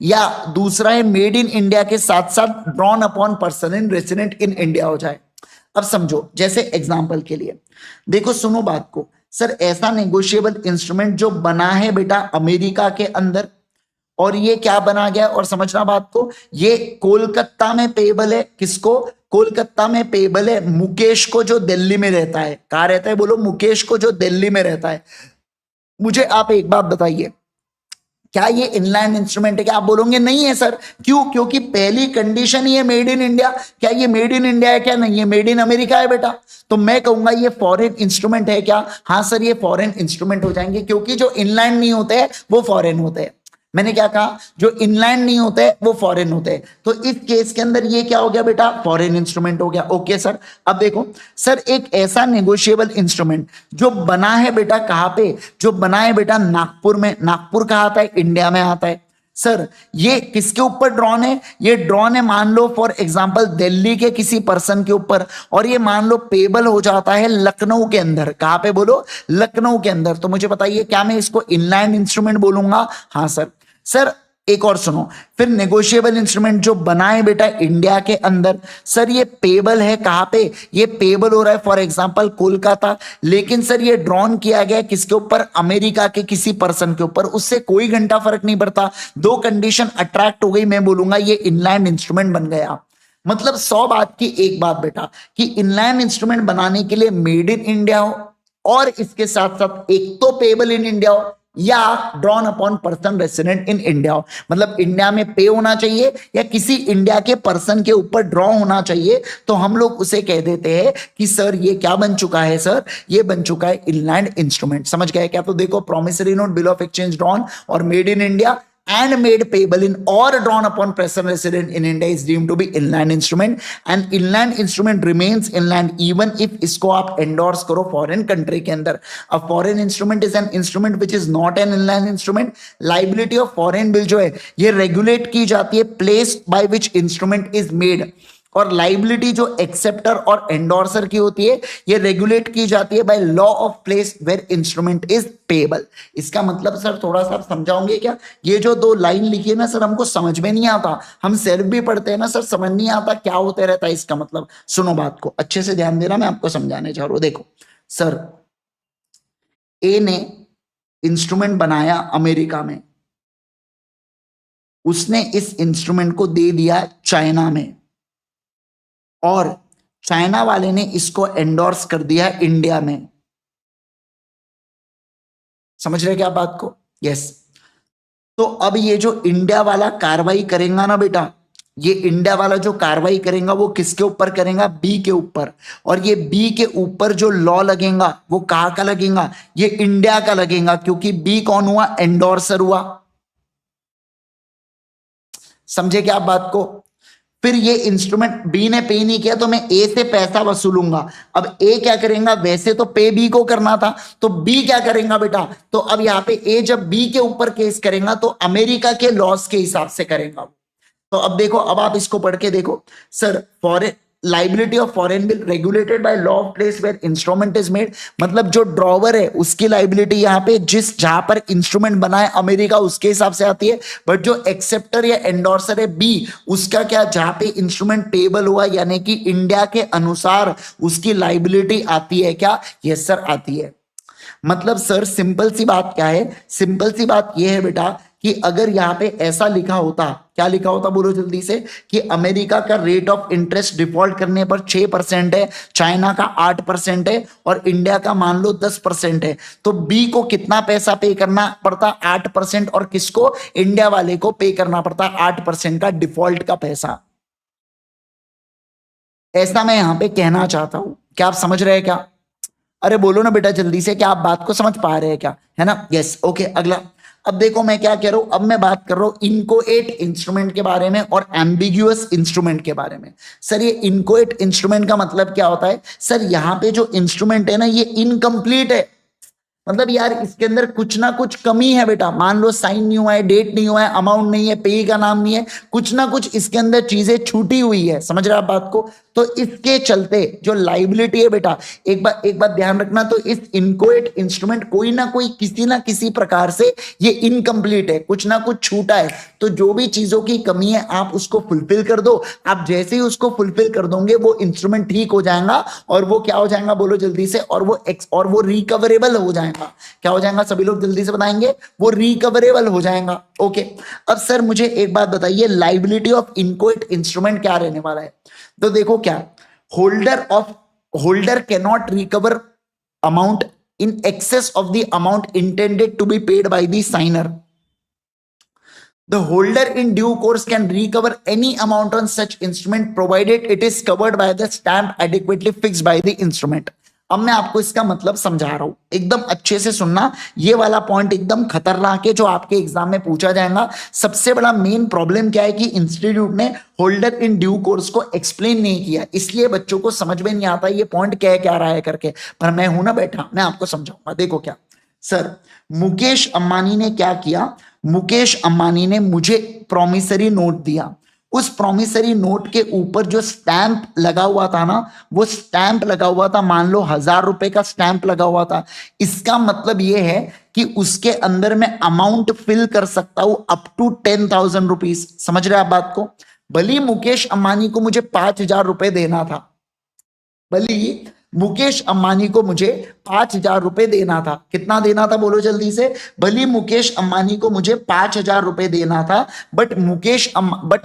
या दूसरा है मेड इन इंडिया के साथ साथ drawn upon person in resident in India हो जाए। अब समझो जैसे एग्जांपल के लिए देखो, सुनो बात को। सर ऐसा नेगोशिएबल इंस्ट्रूमेंट जो बना है बेटा अमेरिका के अंदर, और ये क्या बना गया, और समझना बात को, ये कोलकाता में पेबल है। किसको? कोलकाता में पेबल है मुकेश को जो दिल्ली में रहता है। कहां रहता है बोलो? मुकेश को जो दिल्ली में रहता है। मुझे आप एक बात बताइए, क्या ये इनलैंड इंस्ट्रूमेंट है? क्या आप बोलोगे नहीं है सर, क्यों? क्योंकि पहली कंडीशन ही है मेड इन इंडिया। क्या ये मेड इन इंडिया है? क्या नहीं है, मेड इन अमेरिका है बेटा। तो मैं कहूंगा ये फॉरेन इंस्ट्रूमेंट है। क्या? हाँ सर ये फॉरेन इंस्ट्रूमेंट हो जाएंगे, क्योंकि जो इनलैंड नहीं होते हैं वो फॉरेन होते हैं। मैंने क्या कहा? जो इनलैंड नहीं होते वो फॉरेन होते हैं। तो इस केस के अंदर ये क्या हो गया बेटा? फॉरेन इंस्ट्रूमेंट हो गया। ओके सर, अब देखो सर, एक ऐसा नेगोशिएबल इंस्ट्रूमेंट जो बना है बेटा कहां पे, जो बना है बेटा नागपुर में। नागपुर कहां आता है? इंडिया में आता है। सर ये किसके ऊपर ड्रॉन है? ये ड्रॉन है मान लो फॉर एग्जांपल दिल्ली के किसी पर्सन के ऊपर, और ये मान लो पेबल हो जाता है लखनऊ के अंदर। कहां पे बोलो? लखनऊ के अंदर। तो मुझे बताइए क्या मैं इसको इनलैंड इंस्ट्रूमेंट बोलूंगा? हाँ सर। सर एक और सुनो, फिर नेगोशिएबल इंस्ट्रूमेंट जो बना है बेटा इंडिया के अंदर, सर ये पेबल है कहां पे? ये पेबल हो रहा है फॉर एग्जांपल कोलकाता, लेकिन सर ये ड्रॉन किया गया किसके ऊपर? अमेरिका के किसी पर्सन के ऊपर। उससे कोई घंटा फर्क नहीं पड़ता, दो कंडीशन अट्रैक्ट हो गई, मैं बोलूंगा ये इनलैंड इंस्ट्रूमेंट बन गया। मतलब 100 बात की एक बात बेटा, कि इनलैंड इंस्ट्रूमेंट बनाने के लिए मेड इन इंडिया हो, और इसके साथ साथ एक तो पेबल इन इंडिया हो, या drawn upon person resident in India हो। मतलब इंडिया में पे होना चाहिए या किसी इंडिया के पर्सन के ऊपर ड्रॉ होना चाहिए। तो हम लोग उसे कह देते हैं कि सर ये क्या बन चुका है? सर ये बन चुका है इनलैंड इंस्ट्रूमेंट। समझ गए क्या? तो देखो promissory note, bill of exchange drawn और made in India and made payable in or drawn upon person resident in India is deemed to be inland instrument, and inland instrument remains inland even if इसको आप endorse करो foreign country के अंदर। A foreign instrument is an instrument which is not an inland instrument। liability of foreign bill जो है ये regulate की जाती है place by which instrument is made, और लाइबिलिटी जो एक्सेप्टर और एंडोर्सर की होती है ये रेगुलेट की जाती है by law of place where instrument is payable. इसका मतलब सर थोड़ा सा आप समझाओगे क्या? ये जो दो लाइन लिखी है ना सर, हमको समझ में नहीं आता, हम सेल्फ भी पढ़ते हैं ना सर, समझ नहीं आता क्या होते रहता है इसका मतलब। सुनो बात को अच्छे से ध्यान देना, मैं आपको समझाने जा रहा हूं। देखो सर, ए ने इंस्ट्रूमेंट बनाया अमेरिका में, उसने इस इंस्ट्रूमेंट को दे दिया चाइना में, और चाइना वाले ने इसको एंडोर्स कर दिया इंडिया में। समझ रहे क्या बात को? यस। तो अब ये जो इंडिया वाला कार्रवाई करेगा ना बेटा, ये इंडिया वाला जो कार्रवाई करेगा वो किसके ऊपर करेगा? बी के ऊपर। और ये बी के ऊपर जो लॉ लगेगा वो कहाँ का लगेगा? ये इंडिया का लगेगा, क्योंकि बी कौन हुआ? एंडोर्सर हुआ। समझे क्या आप बात को? फिर ये इंस्ट्रूमेंट बी ने पे नहीं किया तो मैं ए से पैसा वसूलूंगा। अब ए क्या करेगा? वैसे तो पे बी को करना था, तो बी क्या करेगा बेटा? तो अब यहां पे ए जब बी के ऊपर केस करेगा तो अमेरिका के लॉस के हिसाब से करेगा। तो अब देखो, अब आप इसको पढ़ के देखो। Sir, foreign liability of foreign bill regulated by law of place where instrument is made, मतलब जो ड्रॉवर है उसकी लाइबिलिटी यहाँ पे जिस जहां पर इंस्ट्रूमेंट बना है अमेरिका उसके हिसाब से आती है, बट जो एक्सेप्टर या एंडोर्सर है बी, उसका क्या? जहां पे इंस्ट्रूमेंट पेबल हुआ यानी कि इंडिया के अनुसार उसकी लाइबिलिटी आती है क्या? यस सर, आती है। मतलब सर सिंपल सी बात क्या है? सिंपल सी बात यह है बेटा कि अगर यहां पे ऐसा लिखा होता, क्या लिखा होता बोलो जल्दी से, कि अमेरिका का रेट ऑफ इंटरेस्ट डिफॉल्ट करने पर 6% है, चाइना का 8% है, और इंडिया का मान लो 10% है, तो बी को कितना पैसा पे करना पड़ता? 8%। और किसको? इंडिया वाले को पे करना पड़ता 8% का डिफॉल्ट का पैसा। ऐसा मैं यहां पे कहना चाहता हूं। क्या आप समझ रहे हैं क्या? अरे बोलो ना बेटा जल्दी से, क्या आप बात को समझ पा रहे हैं क्या? है ना? यस। ओके, अगला। अब देखो मैं क्या कह रहा हूं, अब मैं बात कर रहा हूं इनकोएट इंस्ट्रूमेंट के बारे में और एम्बिग्यूअस इंस्ट्रूमेंट के बारे में। सर ये इनकोएट इंस्ट्रूमेंट का मतलब क्या होता है? सर यहां पे जो इंस्ट्रूमेंट है ना ये इनकम्प्लीट है, मतलब यार इसके अंदर कुछ ना कुछ कमी है बेटा। मान लो साइन नहीं हुआ है, डेट नहीं हुआ है, अमाउंट नहीं है, पे का नाम नहीं है, कुछ ना कुछ इसके अंदर चीजें छूटी हुई है। समझ रहे आप बात को? तो इसके चलते जो लाइबिलिटी है बेटा, एक बात ध्यान रखना, तो इस इनकोएट इंस्ट्रूमेंट कोई ना किसी प्रकार से ये इनकम्प्लीट है, कुछ ना कुछ छूटा है। तो जो भी चीजों की कमी है आप उसको फुलफिल कर दो। आप जैसे ही उसको फुलफिल कर दोगे वो इंस्ट्रूमेंट ठीक हो जाएगा, और वो क्या हो जाएगा बोलो जल्दी से, और वो रिकवरेबल हो जाएगा। क्या हो जाएगा? सभी लोग जल्दी से बताएंगे। वो रिकवरेबल हो जाएगा। ओके। अब सर मुझे एक बात बताइए, लाइबिलिटी ऑफ इनकोएट इंस्ट्रूमेंट क्या रहने वाला है? तो देखो क्या, holder cannot recover amount in excess of the amount intended to be paid by the signer. The holder in due course can recover any amount on such instrument provided it is covered by the stamp adequately fixed by the instrument. अब मैं आपको इसका मतलब समझा रहा हूं, एकदम अच्छे से सुनना। ये वाला पॉइंट एकदम खतरनाक है जो आपके एग्जाम में पूछा जाएगा। सबसे बड़ा मेन प्रॉब्लम क्या है कि इंस्टीट्यूट ने होल्डर इन ड्यू कोर्स को एक्सप्लेन नहीं किया, इसलिए बच्चों को समझ में नहीं आता ये पॉइंट क्या रहा है करके। पर मैं हूं ना बैठा, मैं आपको समझाऊंगा। देखो क्या सर, मुकेश अंबानी ने क्या किया? मुकेश अंबानी ने मुझे प्रॉमिसरी नोट दिया। उस प्रॉमिसरी नोट के ऊपर जो स्टैंप लगा हुआ था ना, वो स्टैंप लगा हुआ था, मान लो 1000 रुपए का स्टैंप लगा हुआ था। इसका मतलब ये है कि उसके अंदर मैं अमाउंट फिल कर सकता हूं अप टू 10,000 रुपीज। समझ रहे आप बात को? भले मुकेश अंबानी को मुझे 5,000 रुपए देना था, भले मुकेश अंबानी को मुझे 5,000 रुपए देना था। कितना देना था बोलो जल्दी से? भले मुकेश अंबानी को मुझे 5,000 रुपए देना था, बट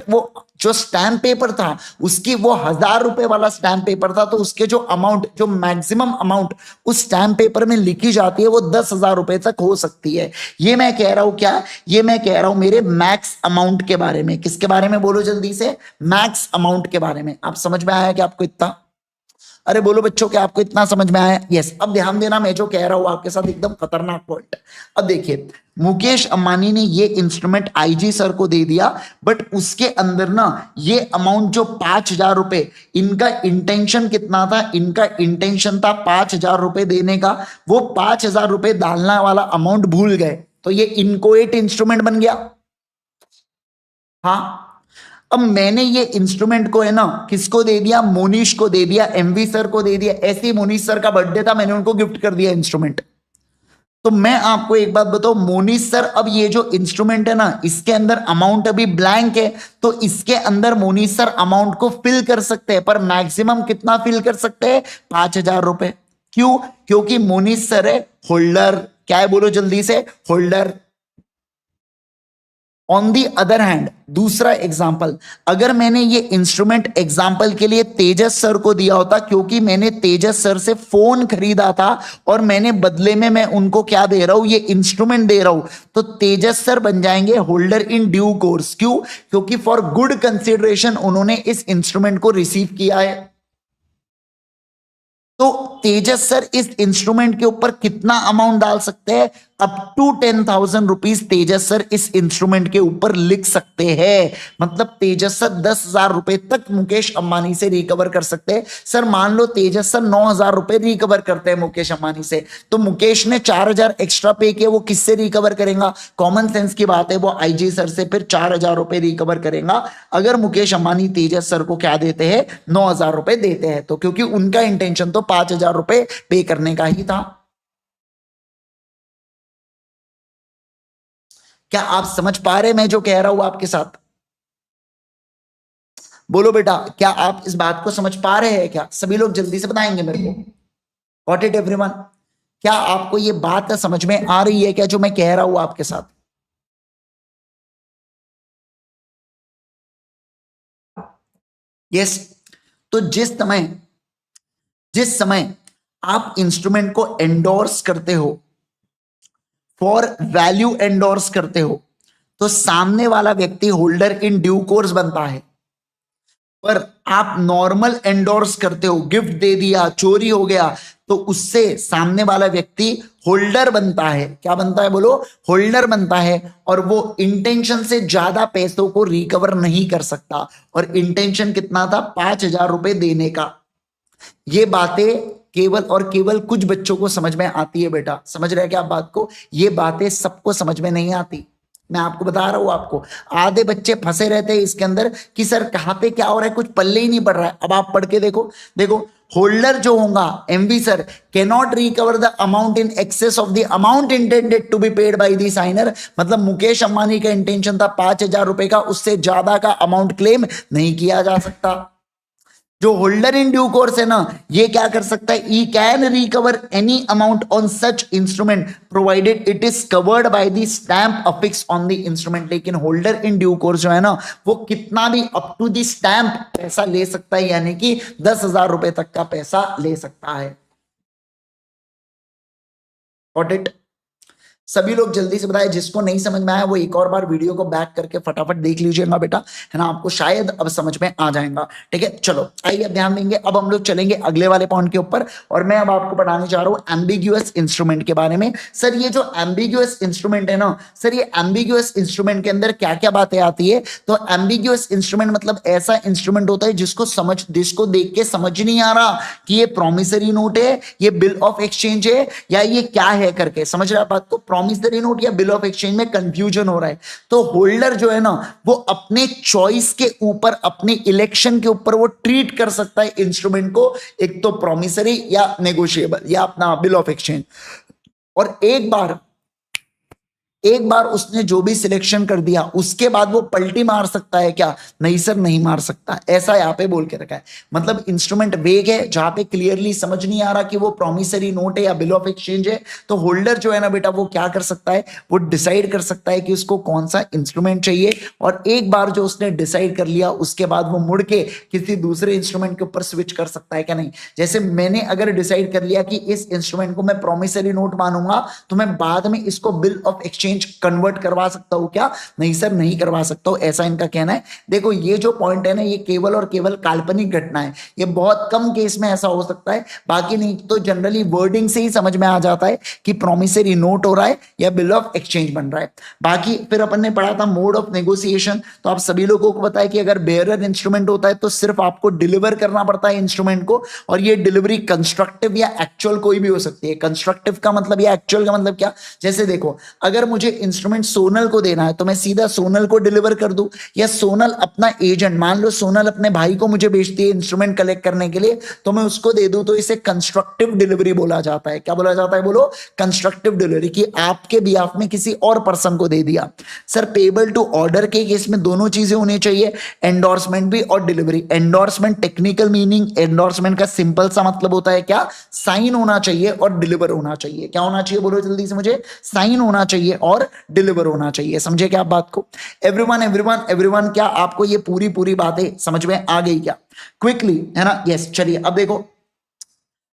वो जो स्टैम्प पेपर था उसकी वो 1,000 रुपए वाला स्टैम्प पेपर था, तो उसके जो अमाउंट, जो मैक्सिमम अमाउंट उस स्टैम्प पेपर में लिखी जाती है वो 10,000 रुपए तक हो सकती है। ये मैं कह रहा हूं क्या? ये मैं कह रहा हूं मेरे मैक्स अमाउंट के बारे में। किसके बारे में बोलो जल्दी से? मैक्स अमाउंट के बारे में। आप समझ में आया कि आपको इतना? अरे बोलो बच्चों, क्या आपको इतना समझ में आया? यस। अब ध्यान देना, मैं जो कह रहा हूं आपके साथ एकदम खतरनाक पॉइंट। अब देखिए, मुकेश अंबानी ने ये इंस्ट्रूमेंट आईजी सर को दे दिया, बट उसके अंदर ना ये अमाउंट जो 5,000 रुपए, इनका इंटेंशन कितना था? इनका इंटेंशन था 5,000 रुपए देने का। वो 5,000 रुपए डालना वाला अमाउंट भूल गए, तो ये इनकोएट इंस्ट्रूमेंट बन गया। हाँ, अब मैंने ये इंस्ट्रूमेंट को है ना किसको दे दिया? मोनीश को दे दिया, एमवी सर को दे दिया। ऐसे ही मोनीश सर का बर्थडे था, मैंने उनको गिफ्ट कर दिया इंस्ट्रूमेंट। तो मैं आपको एक बात बताऊं मोनीश सर, अब ये जो इंस्ट्रूमेंट है ना इसके अंदर अमाउंट अभी ब्लैंक है, तो इसके अंदर मोनीश सर अमाउंट को फिल कर सकते हैं, पर मैक्सिमम कितना फिल कर सकते हैं? 5,000 रुपए। क्यों? क्योंकि मोनीश सर है होल्डर। क्या है बोलो जल्दी से? Holder. On the other hand, दूसरा एग्जाम्पल, अगर मैंने ये इंस्ट्रूमेंट एग्जाम्पल के लिए तेजस सर को दिया होता, क्योंकि मैंने तेजस सर से फोन खरीदा था और मैंने बदले में मैं उनको क्या दे रहा हूं, ये इंस्ट्रूमेंट दे रहा हूं, तो तेजस सर बन जाएंगे होल्डर इन ड्यू कोर्स। क्यों? क्योंकि फॉर गुड कंसिडरेशन उन्होंने इस इंस्ट्रूमेंट को रिसीव किया है। तो तेजस सर इस इंस्ट्रूमेंट के ऊपर कितना अमाउंट डाल सकते हैं? Up to 10,000 rupees Tejas sir इस इंस्ट्रूमेंट के ऊपर लिख सकते हैं। मतलब तेजस सर 10,000 रुपए तक मुकेश अंबानी से रिकवर कर सकते हैं। सर मान लो तेजस सर 9,000 रुपए रिकवर करते हैं मुकेश अंबानी से, तो मुकेश ने 4,000 एक्स्ट्रा पे किया, वो किससे रिकवर करेगा? कॉमन सेंस की बात है, वो आईजी सर से फिर 4,000 रुपए रिकवर करेगा। अगर मुकेश अंबानी तेजस सर को क्या देते हैं? 9,000 रुपए देते हैं, तो क्योंकि उनका इंटेंशन तो 5,000 रुपए पे करने का ही था। क्या आप समझ पा रहे मैं जो कह रहा हूं आपके साथ? बोलो बेटा, क्या आप इस बात को समझ पा रहे हैं? क्या सभी लोग जल्दी से बताएंगे मेरे को? व्हाट इट एवरीवन, क्या आपको ये बात समझ में आ रही है क्या जो मैं कह रहा हूं आपके साथ? यस। तो जिस समय आप इंस्ट्रूमेंट को एंडोर्स करते हो, फॉर वैल्यू एंडोर्स करते हो, तो सामने वाला व्यक्ति होल्डर इन ड्यू कोर्स बनता है। पर आप नॉर्मल एंडोर्स करते हो, गिफ्ट दे दिया, चोरी हो गया, तो उससे सामने वाला व्यक्ति होल्डर बनता है। क्या बनता है? बोलो, होल्डर बनता है। और वो इंटेंशन से ज्यादा पैसों को रिकवर नहीं कर सकता। और इंटेंशन कितना था? 5,000 रुपए देने का। ये बातें केवल और केवल कुछ बच्चों को समझ में आती है बेटा, समझ रहे हैं क्या आप बात को? ये बातें सबको समझ में नहीं आती, मैं आपको बता रहा हूं। आपको आधे बच्चे फंसे रहते हैं इसके अंदर कि सर कहां पे क्या हो रहा है, कुछ पल्ले ही नहीं पड़ रहा है। अब आप पढ़ के देखो, देखो होल्डर जो होगा MV sir can not recover the amount in excess of the amount intended to be paid by the signer. मतलब मुकेश अंबानी का इंटेंशन था 5,000 रुपए का, उससे ज्यादा का अमाउंट क्लेम नहीं किया जा सकता। जो होल्डर इन ड्यू कोर्स है ना, ये क्या कर सकता है? He can recover any amount on such instrument provided it is covered by the stamp affix on the instrument. लेकिन होल्डर इन ड्यू कोर्स जो है ना, वो कितना भी अप टू द स्टैंप पैसा ले सकता है, यानी कि 10,000 रुपए तक का पैसा ले सकता है। Got it? सभी लोग जल्दी से बताएं, जिसको नहीं समझ में आया वो एक और बार वीडियो को बैक करके फटाफट देख लीजिएगा बेटा, है ना, आपको शायद अब समझ में आ जाएगा। ठीक है, चलो आइए अब ध्यान देंगे। अब हम लोग चलेंगे अगले वाले पॉइंट के ऊपर, और मैं अब आपको पढ़ाने जा रहा हूं एम्बिग्यूअस इंस्ट्रूमेंट के बारे में। सर ये जो एम्बिग्यूअस इंस्ट्रूमेंट है ना, सर ये एम्बिग्यूअस इंस्ट्रूमेंट के अंदर क्या क्या बातें आती है? तो एम्बिग्यूअस इंस्ट्रूमेंट मतलब ऐसा इंस्ट्रूमेंट होता है जिसको देख के समझ नहीं आ रहा कि ये प्रोमिसरी नोट है, ये बिल ऑफ एक्सचेंज है, या ये क्या है करके। समझ रहे आप बात को? प्रॉमिसरी नोट या बिल ऑफ एक्सचेंज में कंफ्यूजन हो रहा है, तो होल्डर जो है ना, वो अपने चॉइस के ऊपर, अपने इलेक्शन के ऊपर वो ट्रीट कर सकता है इंस्ट्रूमेंट को, एक तो प्रॉमिसरी या नेगोशिएबल या अपना बिल ऑफ एक्सचेंज। और एक बार उसने जो भी सिलेक्शन कर दिया, उसके बाद वो पलटी मार सकता है क्या? नहीं सर, नहीं मार सकता। ऐसा यहां पे बोल के रखा है। मतलब इंस्ट्रूमेंट वेग है, जहां पे क्लियरली समझ नहीं आ रहा कि वो प्रॉमिसरी नोट है या बिल ऑफ एक्सचेंज है, तो होल्डर जो है ना बेटा, वो क्या कर सकता है? वो डिसाइड कर सकता है कि उसको कौन सा इंस्ट्रूमेंट चाहिए। और एक बार जो उसने डिसाइड कर लिया, उसके बाद वो मुड़ के किसी दूसरे इंस्ट्रूमेंट के ऊपर स्विच कर सकता है क्या? नहीं। जैसे मैंने अगर डिसाइड कर लिया कि इस इंस्ट्रूमेंट को मैं प्रॉमिसरी नोट मानूंगा, तो मैं बाद में इसको बिल ऑफ एक्सचेंज कन्वर्ट करवा सकता हूं क्या? नहीं सर, नहीं करवा सकता हूं, ऐसा इनका कहना है। देखो ये जो पॉइंट है ना, ये केवल और केवल काल्पनिक घटना है, ये बहुत कम केस में ऐसा हो सकता है, बाकी नहीं तो जनरली वर्डिंग से ही समझ में आ जाता है कि प्रॉमिसरी नोट हो रहा है या बिल ऑफ एक्सचेंज बन रहा है। बाकी फिर अपन ने पढ़ा था मोड ऑफ नेगोशिएशन, तो आप सभी लोगों को पता है कि अगर बेयरर इंस्ट्रूमेंट होता है तो सिर्फ आपको डिलीवर करना पड़ता है इंस्ट्रूमेंट को, और ये डिलीवरी कंस्ट्रक्टिव या एक्चुअल कोई भी हो सकती है। कंस्ट्रक्टिव का मतलब या एक्चुअल का मतलब क्या? जैसे देखो, अगर मुझे इंस्ट्रूमेंट सोनल को देना है तो मैं सीधा सोनल को डिलीवर कर दूं, या सोनल अपना एजेंट, मान लो सोनल अपने भाई को मुझे भेजती है इंस्ट्रूमेंट कलेक्ट करने के लिए, तो मैं उसको दे दूं, तो इसे कंस्ट्रक्टिव डिलीवरी बोला जाता है। क्या बोला जाता है? बोलो, कंस्ट्रक्टिव डिलीवरी, कि आपके बिहाफ में किसी और पर्सन को दे दिया। सर पेबल टू ऑर्डर के केस में दोनों चीजें होनी चाहिए, एंडोर्समेंट भी और delivery. Endorsement technical meaning, endorsement का सिंपल सा मतलब होता है क्या? साइन होना चाहिए और डिलीवर होना चाहिए। क्या होना चाहिए? बोलो जल्दी से मुझे। साइन होना चाहिए और डिलीवर होना चाहिए। समझे क्या आप बात को? एवरीवन एवरीवन एवरीवन, क्या आपको ये पूरी पूरी बातें समझ में आ गई क्या? क्विकली, है ना? यस। चलिए अब देखो,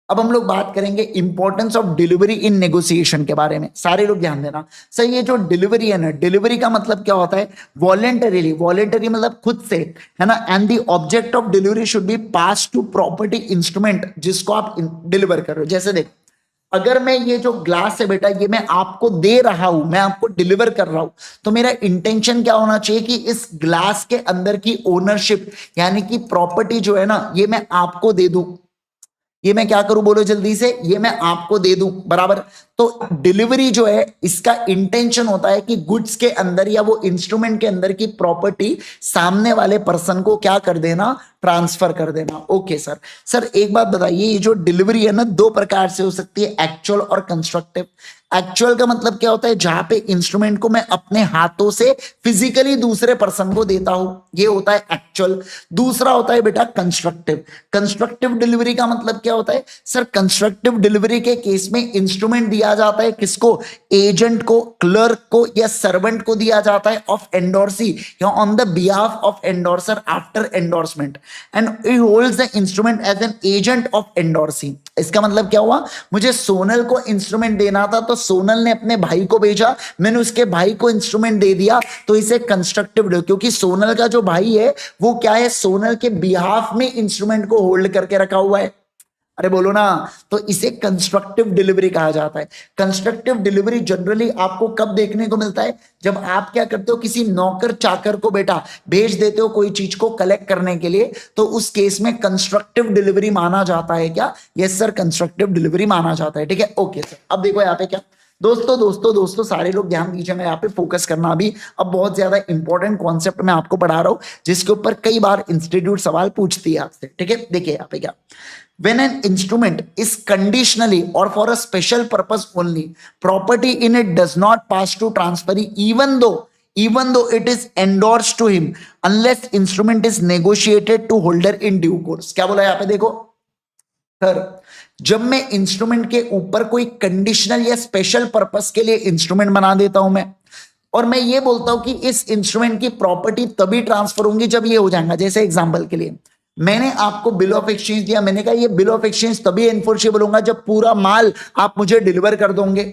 अब हम लोग बात करेंगे importance of delivery in negotiation के बारे में। सारे लोग ध्यान देना। सही, ये जो डिलीवरी है ना, डिलीवरी का मतलब क्या होता है? वॉलेंटरीली, वॉलेंटरी मतलब खुद से, है ना? And the object of delivery should be pass to property instrument जिसको आप डिलीवर कर रहे हो। जैसे देख, अगर मैं ये जो ग्लास है बेटा, ये मैं आपको दे रहा हूं, मैं आपको डिलीवर कर रहा हूं, तो मेरा इंटेंशन क्या होना चाहिए कि इस ग्लास के अंदर की ओनरशिप यानी कि प्रॉपर्टी जो है ना, ये मैं आपको दे दूं। ये मैं क्या करूं, बोलो जल्दी से, ये मैं आपको दे दूं, बराबर। तो डिलीवरी जो है, इसका इंटेंशन होता है कि गुड्स के अंदर या वो इंस्ट्रूमेंट के अंदर की प्रॉपर्टी सामने वाले पर्सन को क्या कर देना, ट्रांसफर कर देना। Okay sir. सर एक बात बताइए, ये जो डिलीवरी है ना, दो प्रकार से हो सकती है, एक्चुअल और कंस्ट्रक्टिव। एक्चुअल का मतलब क्या होता है? जहां पे इंस्ट्रूमेंट को मैं अपने हाथों से फिजिकली दूसरे पर्सन को देता हूं, ये होता है एक्चुअल। दूसरा होता है बेटा कंस्ट्रक्टिव। कंस्ट्रक्टिव डिलीवरी का मतलब क्या होता है? सर कंस्ट्रक्टिव डिलीवरी के केस में इंस्ट्रूमेंट दिया जाता है किसको? एजेंट को, क्लर्क को या सर्वेंट को दिया जाता है ऑफ एंडोर्सी या on the behalf of endorser after endorsement, and he holds the instrument as an agent of endorsee. इसका मतलब क्या हुआ? मुझे सोनल को इंस्ट्रूमेंट देना था, तो सोनल ने अपने भाई को भेजा, मैंने उसके भाई को इंस्ट्रूमेंट दे दिया, तो इसे कंस्ट्रक्टिव डिलीवरी, क्योंकि सोनल का जो भाई है वो क्या है, सोनल के बिहाफ में इंस्ट्रूमेंट को होल्ड करके रखा हुआ है। अरे बोलो ना, तो इसे कंस्ट्रक्टिव डिलीवरी कहा जाता है। कंस्ट्रक्टिव डिलीवरी जनरली आपको कब देखने को मिलता है? जब आप क्या करते हो, किसी नौकर चाकर को बेटा भेज देते हो कोई चीज को कलेक्ट करने के लिए, तो उस केस में कंस्ट्रक्टिव डिलीवरी माना जाता है क्या? यस सर, कंस्ट्रक्टिव डिलीवरी माना जाता है। ठीक है, ओके सर। अब देखो यहाँ पे क्या, दोस्तों दोस्तों दोस्तों सारे लोग ध्यान दीजिएगा, यहाँ पे फोकस करना अभी। अब बहुत ज्यादा इंपॉर्टेंट कॉन्सेप्ट मैं आपको पढ़ा रहा हूं, जिसके ऊपर कई बार इंस्टीट्यूट सवाल पूछती है आपसे। ठीक है, देखिए यहाँ पे क्या, when an instrument is conditionally or for a special purpose only, property in it does not pass to transferee even though it is endorsed to him unless instrument is negotiated to holder in due course। क्या बोला यहाँ पे देखो sir, जब मैं instrument के ऊपर कोई कंडीशनल या स्पेशल पर्पस के लिए इंस्ट्रूमेंट बना देता हूं मैं, और मैं ये बोलता हूं कि इस इंस्ट्रूमेंट की प्रॉपर्टी तभी ट्रांसफर होंगी जब ये हो जाएगा। जैसे एग्जांपल के लिए मैंने आपको बिल ऑफ एक्सचेंज दिया, मैंने कहा ये बिल ऑफ एक्सचेंज तभी एनफोर्सेबल होगा जब पूरा माल आप मुझे डिलीवर कर दोगे।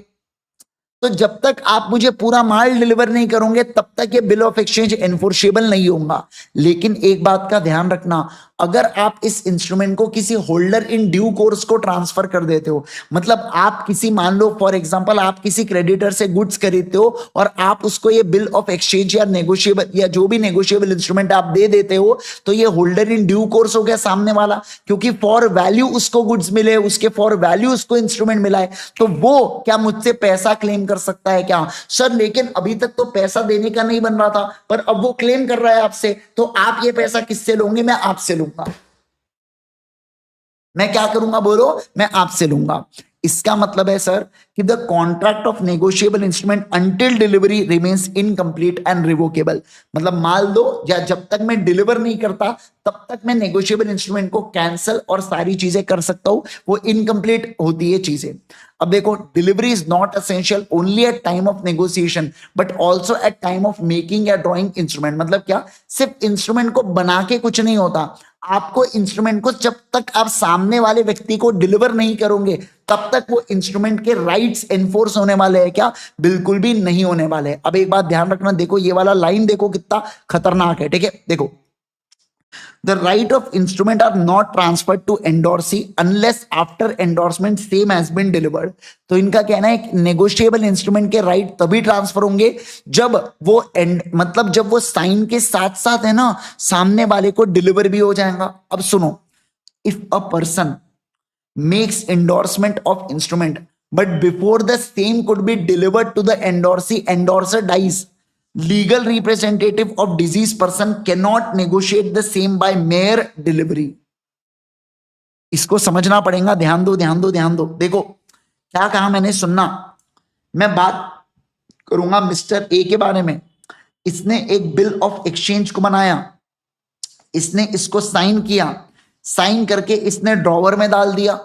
तो जब तक आप मुझे पूरा माल डिलीवर नहीं करोगे तब तक ये बिल ऑफ एक्सचेंज एनफोर्सेबल नहीं होगा। लेकिन एक बात का ध्यान रखना, अगर आप इस इंस्ट्रूमेंट को किसी होल्डर इन ड्यू कोर्स को ट्रांसफर कर देते हो, मतलब आप किसी, मान लो फॉर एग्जांपल आप किसी क्रेडिटर से गुड्स खरीदते हो और आप उसको ये बिल ऑफ एक्सचेंज या नेगोशिएबल या जो भी नेगोशिएबल इंस्ट्रूमेंट आप दे देते हो, तो ये होल्डर इन ड्यू कोर्स हो गया सामने वाला, क्योंकि फॉर वैल्यू उसको गुड्स मिले, उसके फॉर वैल्यू उसको इंस्ट्रूमेंट मिला है, तो वो क्या मुझसे पैसा क्लेम कर सकता है क्या? सर लेकिन अभी तक तो पैसा देने का नहीं बन रहा था, पर अब वो क्लेम कर रहा है आपसे, तो आप ये पैसा किससे लोगे? मैं आपसे लूंगा। मैं क्या करूंगा बोलो? मैं आपसे लूंगा। इसका मतलब है सर कि the contract of negotiable instrument until delivery remains incomplete and revocable. मतलब मान लो या जब तक मैं डिलीवर नहीं करता तब तक मैं नेगोशिएबल इंस्ट्रूमेंट को कैंसिल और सारी चीजें कर सकता हूं, वो इनकम्प्लीट होती है चीजें। अब देखो, delivery is not essential only at time of negotiation but also at time of making या ड्रॉइंग इंस्ट्रूमेंट। मतलब क्या, सिर्फ इंस्ट्रूमेंट को बना के कुछ नहीं होता, आपको इंस्ट्रूमेंट को जब तक आप सामने वाले व्यक्ति को डिलीवर नहीं करोगे तब तक वो इंस्ट्रूमेंट के राइट्स एनफोर्स होने वाले हैं क्या? बिल्कुल भी नहीं होने वाले। अब एक बात ध्यान रखना, देखो ये वाला लाइन देखो कितना खतरनाक है। ठीक है, देखो, the right of instrument are not transferred to endorsee unless after endorsement same has been delivered। तो इनका कहना है नेगोशिएबल इंस्ट्रूमेंट के राइट तभी ट्रांसफर होंगे जब वो मतलब जब वो साइन के साथ साथ है ना, सामने वाले को डिलीवर भी हो जाएगा। अब सुनो, if a person makes endorsement of instrument but before the same could be delivered to the endorsee, endorser dies, legal representative of deceased person cannot negotiate the same by mere delivery। इसको समझना पड़ेगा, ध्यान दो ध्यान दो ध्यान दो। देखो क्या कहा मैंने, सुनना। मैं बात करूंगा मिस्टर ए के बारे में। इसने एक बिल ऑफ एक्सचेंज को बनाया, इसने इसको साइन किया, साइन करके इसने ड्रॉवर में डाल दिया।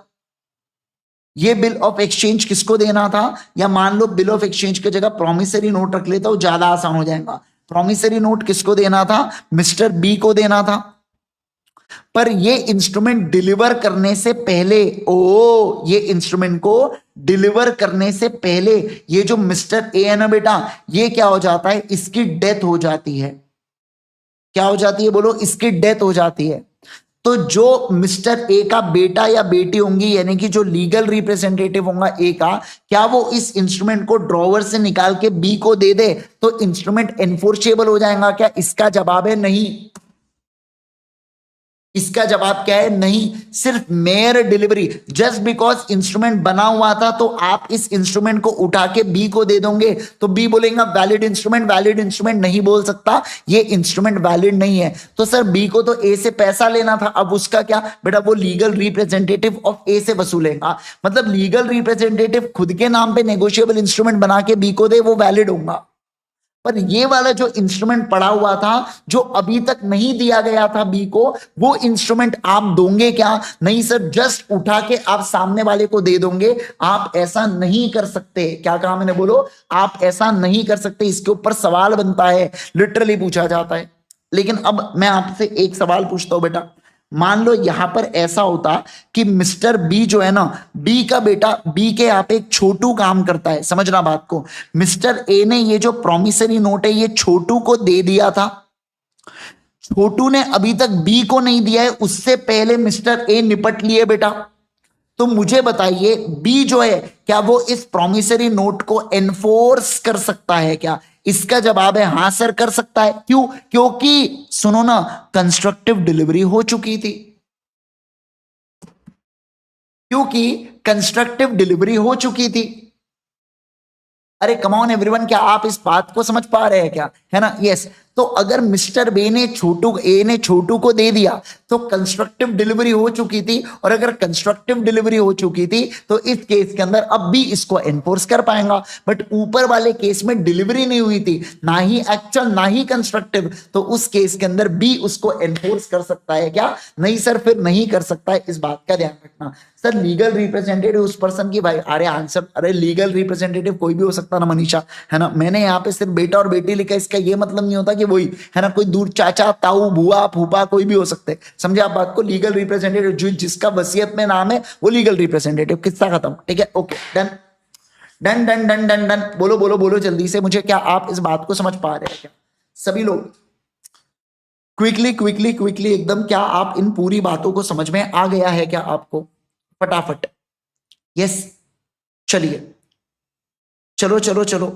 ये बिल ऑफ एक्सचेंज किसको देना था, या मान लो बिल ऑफ एक्सचेंज की जगह प्रॉमिसरी नोट रख लेता हूं, ज्यादा आसान हो जाएगा। प्रॉमिसरी नोट किसको देना था, मिस्टर बी को देना था। पर ये इंस्ट्रूमेंट डिलीवर करने से पहले, ये इंस्ट्रूमेंट को डिलीवर करने से पहले ये जो मिस्टर ए है ना बेटा, ये क्या हो जाता है, इसकी डेथ हो जाती है। क्या हो जाती है बोलो, इसकी डेथ हो जाती है। तो जो मिस्टर ए का बेटा या बेटी होंगी, यानी कि जो लीगल रिप्रेजेंटेटिव होगा ए का, क्या वो इस इंस्ट्रूमेंट को ड्रॉवर से निकाल के बी को दे दे तो इंस्ट्रूमेंट एनफोर्सेबल हो जाएगा क्या? इसका जवाब है नहीं। इसका जवाब क्या है, नहीं। सिर्फ mayor delivery, just because instrument बना हुआ था तो आप इस इंस्ट्रूमेंट को उठा के बी को दे दोगे तो बी बोलेगा वैलिड इंस्ट्रूमेंट, वैलिड इंस्ट्रूमेंट नहीं बोल सकता, ये इंस्ट्रूमेंट वैलिड नहीं है। तो सर बी को तो ए से पैसा लेना था, अब उसका क्या बेटा, वो लीगल रिप्रेजेंटेटिव ऑफ ए से वसूलेगा। मतलब लीगल रिप्रेजेंटेटिव खुद के नाम पे नेगोशिएबल इंस्ट्रूमेंट बना के बी को दे, वो वैलिड होगा। पर ये वाला जो इंस्ट्रूमेंट पड़ा हुआ था, जो अभी तक नहीं दिया गया था बी को, वो इंस्ट्रूमेंट आप दोगे क्या? नहीं सर, जस्ट उठा के आप सामने वाले को दे दोगे। आप ऐसा नहीं कर सकते। क्या कहा मैंने, बोलो। आप ऐसा नहीं कर सकते, इसके ऊपर सवाल बनता है, लिटरली पूछा जाता है। लेकिन अब मैं आपसे एक सवाल पूछता हूं बेटा, मान लो यहां पर ऐसा होता कि मिस्टर बी जो है ना, बी का बेटा, बी के यहाँ पे एक छोटू काम करता है, समझना बात को। मिस्टर ए ने ये जो प्रॉमिसरी नोट है ये छोटू को दे दिया था, छोटू ने अभी तक बी को नहीं दिया है, उससे पहले मिस्टर ए निपट लिए बेटा। तो मुझे बताइए बी जो है, क्या वो इस प्रॉमिसरी नोट को एनफोर्स कर सकता है क्या? इसका जवाब है हां सर, कर सकता है। क्यों? क्योंकि सुनो ना, कंस्ट्रक्टिव डिलीवरी हो चुकी थी। क्योंकि कंस्ट्रक्टिव डिलीवरी हो चुकी थी। अरे कम ऑन एवरीवन, क्या आप इस बात को समझ पा रहे हैं क्या? है ना? यस। तो अगर मिस्टर बी ने छोटू को दे दिया तो कंस्ट्रक्टिव डिलीवरी हो चुकी थी, और अगर कंस्ट्रक्टिव डिलीवरी हो चुकी थी तो इस केस के अंदर अब भी इसको एनफोर्स कर पाएगा। बट ऊपर वाले केस में डिलीवरी नहीं हुई थी, ना ही एक्चुअल ना ही कंस्ट्रक्टिव, तो उस केस के अंदर बी उसको एनफोर्स कर सकता है क्या? नहीं सर, फिर नहीं कर सकता है। इस बात का ध्यान रखना। सर लीगल रिप्रेजेंटेटिव उस पर्सन की, भाई अरे आंसर, अरे लीगल रिप्रेजेंटेटिव कोई भी हो सकता ना मनीषा, है ना? मैंने यहाँ पे सिर्फ बेटा और बेटी लिखा, इसका ये मतलब नहीं होता कि वही, है ना, कोई दूर चाचा ताऊ बुआ फूफा कोई भी हो सकते हैं। समझे आप बात को? लीगल रिप्रेजेंटेटिव जो जिसका वसीयत में नाम है वो लीगल रिप्रेजेंटेटिव। किस्सा खत्म। ठीक है, okay, done done done done done done. बोलो बोलो बोलो जल्दी से मुझे, क्या आप इस बात को समझ पा रहे हैं क्या सभी लोग? क्विकली क्विकली क्विकली एकदम, क्या आप इन पूरी बातों को समझ में आ गया है क्या आपको? फटाफट। यस, चलिए, चलो चलो चलो।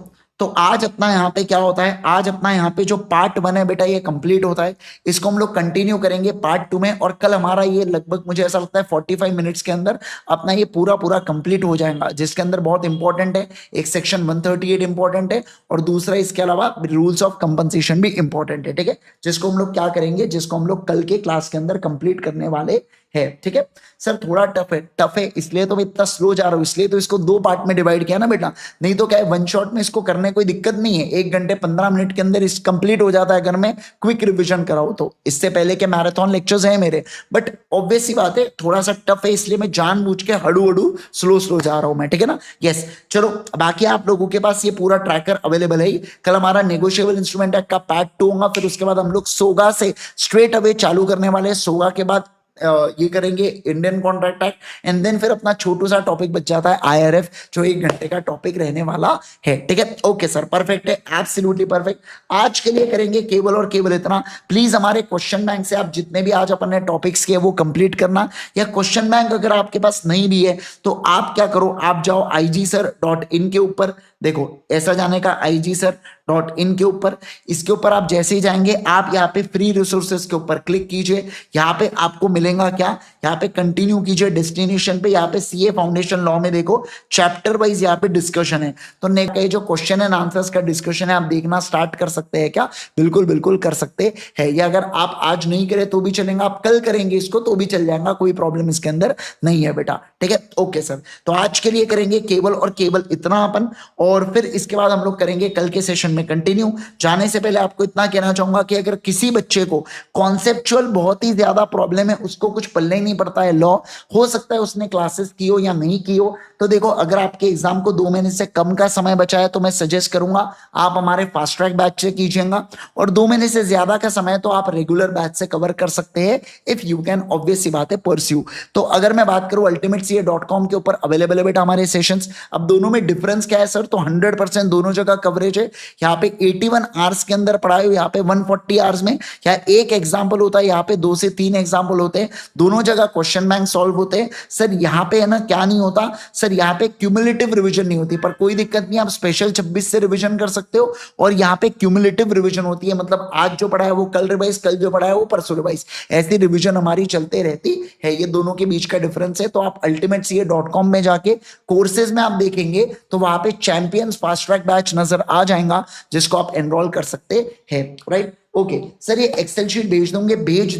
तो आज अपना यहाँ पे क्या होता है, आज अपना यहाँ पे जो पार्ट 1 है बेटा ये कंप्लीट होता है। इसको हम लोग कंटिन्यू करेंगे पार्ट 2 में, और कल हमारा ये लगभग मुझे ऐसा लगता है 45 मिनट्स के अंदर अपना ये पूरा पूरा कंप्लीट हो जाएगा, जिसके अंदर बहुत इंपॉर्टेंट है, एक सेक्शन 138 इंपॉर्टेंट है, और दूसरा इसके अलावा रूल्स ऑफ कंपनसेशन भी इंपॉर्टेंट है। ठीक है, जिसको हम लोग क्या करेंगे, जिसको हम लोग कल के क्लास के अंदर कंप्लीट करने वाले है। ठीक है सर, थोड़ा टफ है इसलिए तो मैं इतना स्लो जा रहा हूं, इसलिए तो इसको 2 पार्ट में डिवाइड किया ना बेटा। नहीं तो क्या है, वन शॉट में इसको करने कोई दिक्कत नहीं है, 1 घंटे 15 मिनट के अंदर इस कंप्लीट हो जाता है अगर मैं क्विक रिवीजन कराऊं तो। इससे पहले के मैराथन लेक्चर्स हैं मेरे, बट ऑब्वियस सी बात है थोड़ा सा टफ है, इसलिए मैं जानबूझ के हड़ू हड़ू स्लो स्लो जा रहा हूं मैं। ठीक है ना? यस, चलो बाकी आप लोगों के पास ये पूरा ट्रैकर अवेलेबल है। कल हमारा नेगोशिएबल इंस्ट्रूमेंट एक्ट का पार्ट 2 होगा, फिर उसके बाद हम लोग सोगा से स्ट्रेट अवे चालू करने वाले हैं। सोगा के बाद ये करेंगे Indian contract act, and then फिर अपना छोटू सा टॉपिक बच जाता है आईआरएफ, जो 1 घंटे का टॉपिक रहने वाला है। ठीक है, ओके सर, परफेक्ट है, एब्सोल्युटली परफेक्ट। आज के लिए करेंगे केवल और केवल इतना। प्लीज हमारे क्वेश्चन बैंक से आप जितने भी आज अपन ने टॉपिक्स किए वो कंप्लीट करना, या क्वेश्चन बैंक अगर आपके पास नहीं भी है तो आप क्या करो, आप जाओ IGSir.in के ऊपर, देखो ऐसा जाने का IGSir.in के ऊपर, इसके ऊपर आप जैसे ही जाएंगे आप यहाँ पे फ्री रिसोर्सेज के ऊपर क्लिक कीजिए। यहाँ पे आपको मिलेगा क्या, यहाँ पे कंटिन्यू कीजिए डेस्टिनेशन पे, यहाँ पे CA फाउंडेशन लॉ में देखो चैप्टर वाइज यहाँ पे डिस्कशन है, तो नेक्स्ट जो क्वेश्चन एंड आंसर्स का डिस्कशन है आप देखना स्टार्ट कर सकते हैं क्या? बिल्कुल बिल्कुल कर सकते हैं। या अगर आप आज नहीं करें तो भी चलेगा, आप कल करेंगे इसको तो भी चल जाएगा, कोई प्रॉब्लम इसके अंदर नहीं है बेटा। ठीक है, ओके सर, तो आज के लिए करेंगे केवल और केवल इतना अपन। और फिर इसके बाद हम लोग करेंगे कल के सेशन में कंटिन्यू। जाने से पहले आपको इतना कहना चाहूंगा कि अगर किसी बच्चे को कॉन्सेप्चुअल बहुत ही ज्यादा प्रॉब्लम है, उसको कुछ पल्ले ही नहीं पड़ता है लॉ, हो सकता है उसने क्लासेस की हो या नहीं की हो, तो देखो अगर आपके एग्जाम को 2 महीने से कम का समय बचा है तो मैं सजेस्ट करूंगा आप हमारे फास्ट ट्रैक बैच से कीजिएगा, और 2 महीने से ज्यादा का समय तो आप रेगुलर बैच से कवर कर सकते हैं इफ यू कैन, ऑब्वियस सी बात है, परस्यू। तो अगर मैं बात करूं ultimatecA.com के ऊपर अवेलेबल है बेटा हमारे सेशंस। अब दोनों में डिफरेंस क्या है सर, तो 100% दोनों जगह कवरेज है। यहाँ पे 81 आवर्स के अंदर पढ़ाए हो, यहाँ पे 140 आवर्स में। यहाँ एक एग्जाम्पल होता है, यहाँ पे 2 से 3 एग्जाम्पल होते हैं, दोनों जगह क्वेश्चन बैंक सॉल्व होते हैं। सर यहाँ पे है ना क्या नहीं होता सर, यहाँ पे क्यूमुलेटिव रिवीजन नहीं होती, पर कोई दिक्कत नहीं, आप स्पेशल 26 से रिवीजन कर सकते हो, और यहाँ पे क्यूमुलेटिव रिवीजन होती है, मतलब आज जो पढ़ा है वो कल रिवाइज, कल जो पढ़ा है वो परसों रिवाइज, ऐसी रिवीजन हमारी चलते रहती है। ये दोनों के बीच का डिफरेंस है। तो आप ultimatecA.com में जाके कोर्सेज में आप देखेंगे तो वहां पे चैंपियंस फास्ट ट्रैक बैच नजर आ जाएगा, जिसको आप एनरोल कर सकते हैं, राइट। ओके सर, ये एक्सेल शीट भेज दूंगे, भेज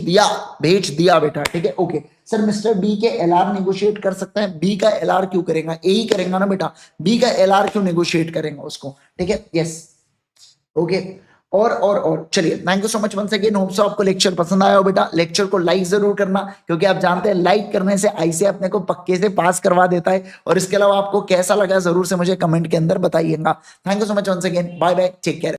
दिया बेटा, ठीक है। ओके सर, मिस्टर बी के एलआर नेगोशिएट कर सकता है, बी का एलआर क्यों करेगा, ए ही करेगा ना बेटा, बी का एलआर क्यों नेगोशिएट करेगा उसको, ठीक है, यस। ओके और चलिए, thank you so much once again, hope so आपको लेक्चर पसंद आया हो बेटा। लेक्चर को लाइक जरूर करना, क्योंकि आप जानते हैं लाइक करने से आईसी अपने को पक्के से पास करवा देता है। और इसके अलावा आपको कैसा लगा जरूर से मुझे कमेंट के अंदर बताइएगा। Thank you so much once again, bye bye, take care.